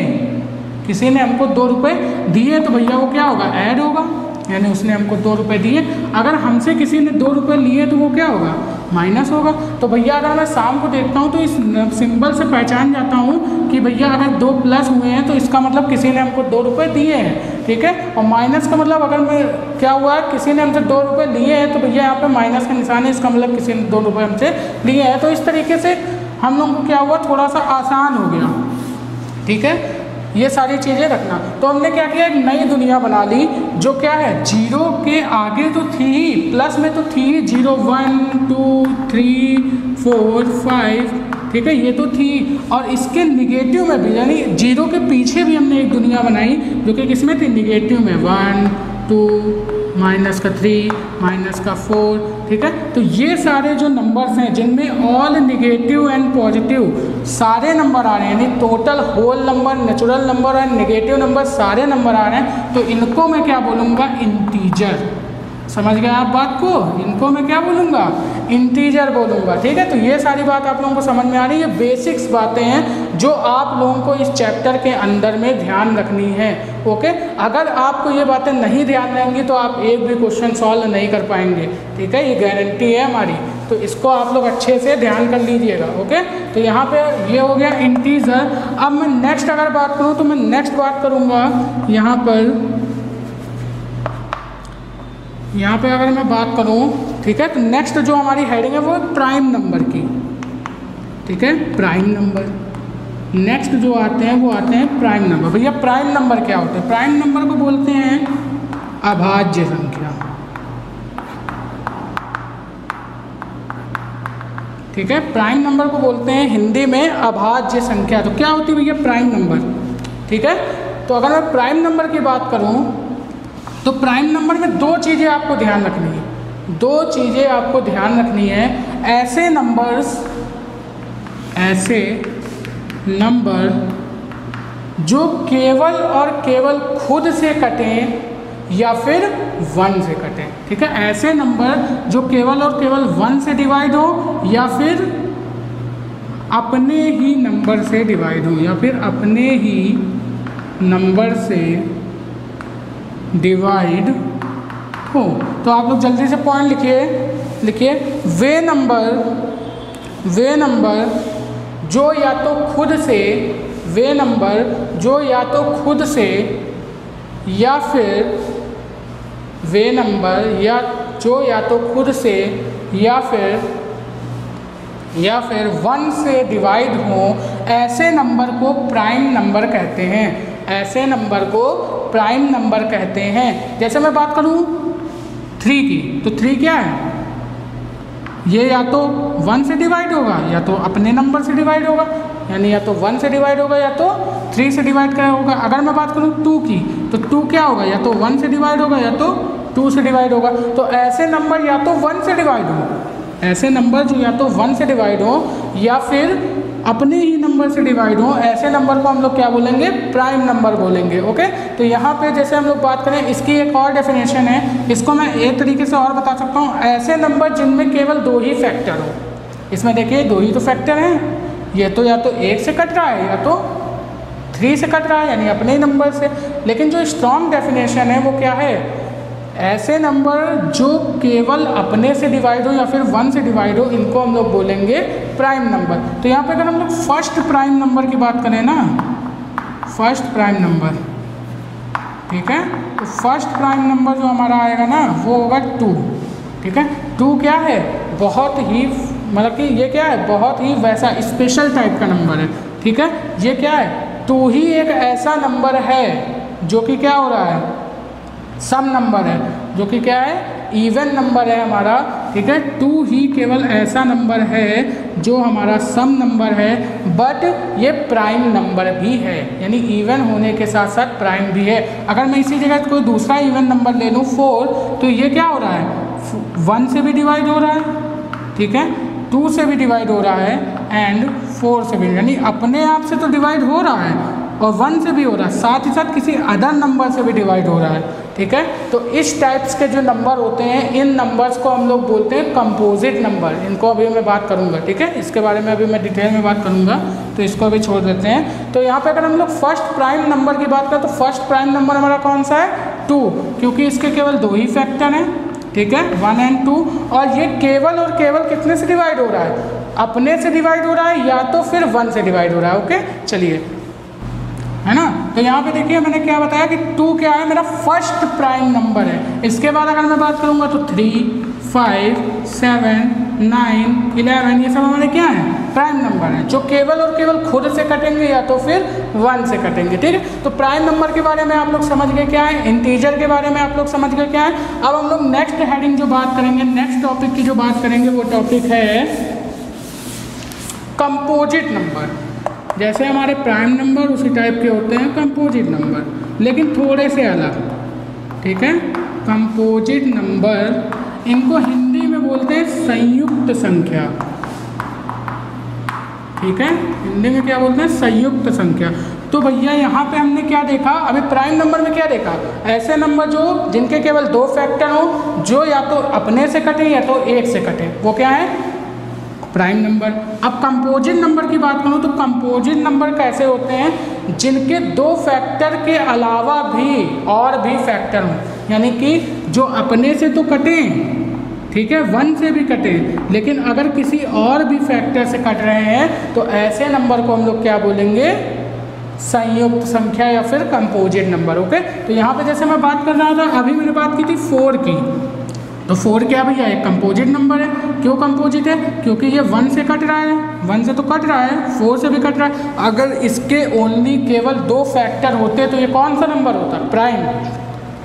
किसी ने हमको 2 रुपये दिए तो भैया वो क्या होगा? ऐड होगा, यानी उसने हमको 2 रुपये दिए। अगर हमसे किसी ने 2 रुपये लिए तो वो क्या होगा? माइनस होगा। तो भैया अगर मैं शाम को देखता हूँ तो इस सिंबल से पहचान जाता हूँ कि भैया अगर 2 प्लस हुए हैं तो इसका मतलब किसी ने हमको 2 रुपये दिए हैं। ठीक है, और माइनस का मतलब अगर मैं क्या हुआ है? किसी ने हमसे 2 रुपये लिए हैं तो भैया यहाँ पे माइनस का निशान है, इसका मतलब किसी ने 2 रुपये हमसे लिए हैं। तो इस तरीके से हम लोग को क्या हुआ? थोड़ा सा आसान हो गया। ठीक है, ये सारी चीज़ें रखना। तो हमने क्या किया? एक नई दुनिया बना ली जो क्या है? 0 के आगे तो थी ही, प्लस में तो थी ही। 0 1 2 3 4 5, ठीक है, ये तो थी। और इसके निगेटिव में भी, यानी 0 के पीछे भी हमने एक दुनिया बनाई जो कि किसमें थी? निगेटिव में। 1 2 -3 -4। ठीक है, तो ये सारे जो नंबर्स हैं जिनमें ऑल निगेटिव एंड पॉजिटिव सारे नंबर आ रहे हैं, यानी total whole number, natural number और नेगेटिव नंबर सारे नंबर आ रहे हैं, तो इनको मैं क्या बोलूँगा? इंटीजर। समझ गए आप बात को? इनको मैं क्या बोलूँगा? इंटीजर बोलूँगा। ठीक है, तो ये सारी बात आप लोगों को समझ में आ रही है। ये बेसिक्स बातें हैं जो आप लोगों को इस चैप्टर के अंदर में ध्यान रखनी है। ओके, अगर आपको ये बातें नहीं ध्यान रहेंगी तो आप एक भी क्वेश्चन सॉल्व नहीं कर पाएंगे। ठीक है, ये गारंटी है हमारी। तो इसको आप लोग अच्छे से ध्यान कर लीजिएगा। ओके, तो यहाँ पे ये हो गया इंटीजर। अब मैं नेक्स्ट अगर बात करूँ तो मैं नेक्स्ट बात करूँगा यहाँ पे अगर मैं बात करूँ, ठीक है, तो नेक्स्ट जो हमारी हेडिंग है वो प्राइम नंबर की। ठीक है, प्राइम नंबर। नेक्स्ट जो आते हैं वो आते हैं प्राइम नंबर। भैया प्राइम नंबर क्या होते हैं? प्राइम नंबर को बोलते हैं अभाज्य संख्या। ठीक है, प्राइम नंबर को बोलते हैं हिंदी में अभाज्य संख्या। तो क्या होती है भैया प्राइम नंबर? ठीक है, तो अगर मैं प्राइम नंबर की बात करूँ तो प्राइम नंबर में दो चीज़ें आपको ध्यान रखनी है, दो चीज़ें आपको ध्यान रखनी है। ऐसे नंबर जो केवल और केवल खुद से कटें या फिर 1 से कटें, ठीक है। ऐसे नंबर जो केवल और केवल 1 से डिवाइड हो या फिर अपने ही नंबर से डिवाइड हो, या फिर अपने ही नंबर से डिवाइड हो। तो आप लोग जल्दी से पॉइंट लिखिए। वे नंबर जो या तो खुद से, वे नंबर जो या तो खुद से या फिर वे नंबर या जो या तो खुद से या फिर 1 से डिवाइड हो, ऐसे नंबर को प्राइम नंबर कहते हैं। ऐसे नंबर को प्राइम नंबर कहते हैं। जैसे मैं बात करूं 3 की, तो 3 क्या है? ये या तो 1 से डिवाइड होगा या तो अपने नंबर से डिवाइड होगा, यानी या तो 1 से डिवाइड होगा या तो 3 से डिवाइड होगा। अगर मैं बात करूं 2 की, तो 2 क्या होगा? या तो 1 से डिवाइड होगा या तो 2 से डिवाइड होगा। तो ऐसे नंबर या तो 1 से डिवाइड हो, ऐसे नंबर जो या तो 1 से डिवाइड हो या फिर अपने ही नंबर से डिवाइड हो, ऐसे नंबर को हम लोग क्या बोलेंगे? प्राइम नंबर बोलेंगे। ओके, तो यहाँ पे जैसे हम लोग बात करें, इसकी एक और डेफिनेशन है, इसको मैं एक तरीके से और बता सकता हूँ। ऐसे नंबर जिनमें केवल 2 ही फैक्टर हो, इसमें देखिए 2 ही तो फैक्टर हैं, ये तो या तो 1 से कट रहा है या तो 3 से कट रहा है, यानी अपने ही नंबर से। लेकिन जो स्ट्रॉन्ग डेफिनेशन है वो क्या है? ऐसे नंबर जो केवल अपने से डिवाइड हो या फिर 1 से डिवाइड हो, इनको हम लोग बोलेंगे प्राइम नंबर। तो यहाँ पे अगर हम लोग फर्स्ट प्राइम नंबर की बात करें ना, फर्स्ट प्राइम नंबर, ठीक है, तो फर्स्ट प्राइम नंबर जो हमारा आएगा ना वो होगा 2, ठीक है। 2 क्या है? बहुत ही, मतलब कि ये क्या है? बहुत ही वैसा स्पेशल टाइप का नंबर है, ठीक है। ये क्या है? 2 ही एक ऐसा नंबर है जो कि क्या हो रहा है? सम नंबर है, जो कि क्या है? इवन नंबर है हमारा, ठीक है। 2 ही केवल ऐसा नंबर है जो हमारा सम नंबर है, बट ये प्राइम नंबर भी है, यानी इवन होने के साथ साथ प्राइम भी है। अगर मैं इसी जगह कोई दूसरा इवन नंबर ले लूँ 4, तो ये क्या हो रहा है? 1 से भी डिवाइड हो रहा है, ठीक है, 2 से भी डिवाइड हो रहा है एंड 4 से भी, यानी अपने आप से तो डिवाइड हो रहा है और 1 से भी हो रहा है, साथ ही साथ किसी अदर नंबर से भी डिवाइड हो रहा है, ठीक है। तो इस टाइप्स के जो नंबर होते हैं, इन नंबर्स को हम लोग बोलते हैं कंपोजिट नंबर। इनको अभी मैं बात करूंगा, ठीक है, इसके बारे में अभी मैं डिटेल में बात करूंगा, तो इसको अभी छोड़ देते हैं। तो यहाँ पे अगर हम लोग फर्स्ट प्राइम नंबर की बात करें, तो फर्स्ट प्राइम नंबर हमारा कौन सा है? 2, क्योंकि इसके केवल 2 ही फैक्टर हैं, ठीक है, 1 और 2, और ये केवल और केवल कितने से डिवाइड हो रहा है? अपने से डिवाइड हो रहा है या तो फिर 1 से डिवाइड हो रहा है। ओके, चलिए, है ना। तो यहाँ पे देखिए मैंने क्या बताया कि 2 क्या है? मेरा फर्स्ट प्राइम नंबर है। इसके बाद अगर मैं बात करूँगा तो 3, 5, 7, 9, 11, ये सब हमारे क्या है? प्राइम नंबर है, जो केवल और केवल खुद से कटेंगे या तो फिर 1 से कटेंगे, ठीक है। तो प्राइम नंबर के बारे में आप लोग समझ गए क्या है, इंटीजर के बारे में आप लोग समझ गए क्या है। अब हम लोग नेक्स्ट हेडिंग जो बात करेंगे, नेक्स्ट टॉपिक की जो बात करेंगे, वो टॉपिक है कंपोजिट नंबर। जैसे हमारे प्राइम नंबर उसी टाइप के होते हैं कंपोजिट नंबर, लेकिन थोड़े से अलग, ठीक है। कंपोजिट नंबर, इनको हिंदी में बोलते हैं संयुक्त संख्या, ठीक है, हिंदी में क्या बोलते हैं? संयुक्त संख्या। तो भैया यहाँ पे हमने क्या देखा? अभी प्राइम नंबर में क्या देखा? ऐसे नंबर जो जिनके केवल 2 फैक्टर हो, जो या तो अपने से कटे या तो 1 से कटे, वो क्या है? Prime number. अब कंपोजिट नंबर की बात करूँ तो कंपोजिट नंबर कैसे होते हैं? जिनके 2 फैक्टर के अलावा भी और भी फैक्टर हों, यानी कि जो अपने से तो कटें, ठीक है, 1 से भी कटें, लेकिन अगर किसी और भी फैक्टर से कट रहे हैं, तो ऐसे नंबर को हम लोग क्या बोलेंगे? संयुक्त संख्या या फिर कंपोजिट नंबर। ओके, तो यहाँ पे जैसे मैं बात कर रहा था, अभी मैंने बात की थी 4 की, तो 4 क्या भैया? एक कंपोजिट नंबर है। क्यों कंपोजिट है? क्योंकि ये 1 से कट रहा है, 1 से तो कट रहा है, 4 से भी कट रहा है। अगर इसके ओनली केवल 2 फैक्टर होते तो ये कौन सा नंबर होता? प्राइम।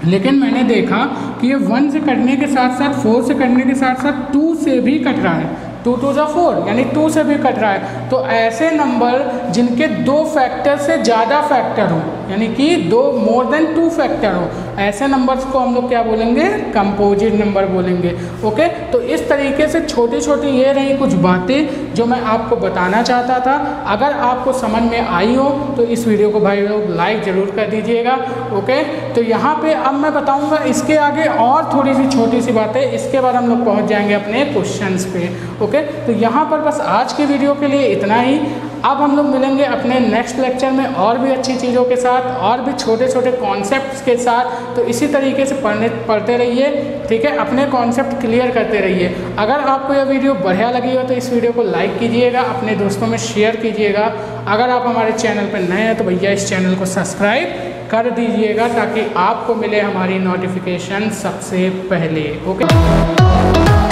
लेकिन मैंने देखा कि ये 1 से कटने के साथ साथ, 4 से कटने के साथ साथ 2 से भी कट रहा है, 2 2 जा 4, यानी 2 से भी कट रहा है। तो ऐसे नंबर जिनके 2 फैक्टर से ज़्यादा फैक्टर हो, यानी कि 2 मोर देन 2 फैक्टर हो, ऐसे नंबर्स को हम लोग क्या बोलेंगे, कंपोजिट नंबर बोलेंगे। ओके, तो इस तरीके से छोटी छोटी ये रही कुछ बातें जो मैं आपको बताना चाहता था। अगर आपको समझ में आई हो तो इस वीडियो को भाई लोग लाइक ज़रूर कर दीजिएगा। ओके, तो यहाँ पे अब मैं बताऊँगा इसके आगे और थोड़ी सी छोटी सी बातें, इसके बाद हम लोग पहुँच जाएंगे अपने क्वेश्चंस पे। ओके, तो यहाँ पर बस आज की वीडियो के लिए इतना ही। अब हम लोग मिलेंगे अपने नेक्स्ट लेक्चर में और भी अच्छी चीज़ों के साथ, और भी छोटे छोटे कॉन्सेप्ट्स के साथ। तो इसी तरीके से पढ़ते रहिए, ठीक है, अपने कॉन्सेप्ट क्लियर करते रहिए। अगर आपको यह वीडियो बढ़िया लगी हो तो इस वीडियो को लाइक कीजिएगा, अपने दोस्तों में शेयर कीजिएगा। अगर आप हमारे चैनल पर नए हैं तो भैया इस चैनल को सब्सक्राइब कर दीजिएगा ताकि आपको मिले हमारी नोटिफिकेशन सबसे पहले। ओके।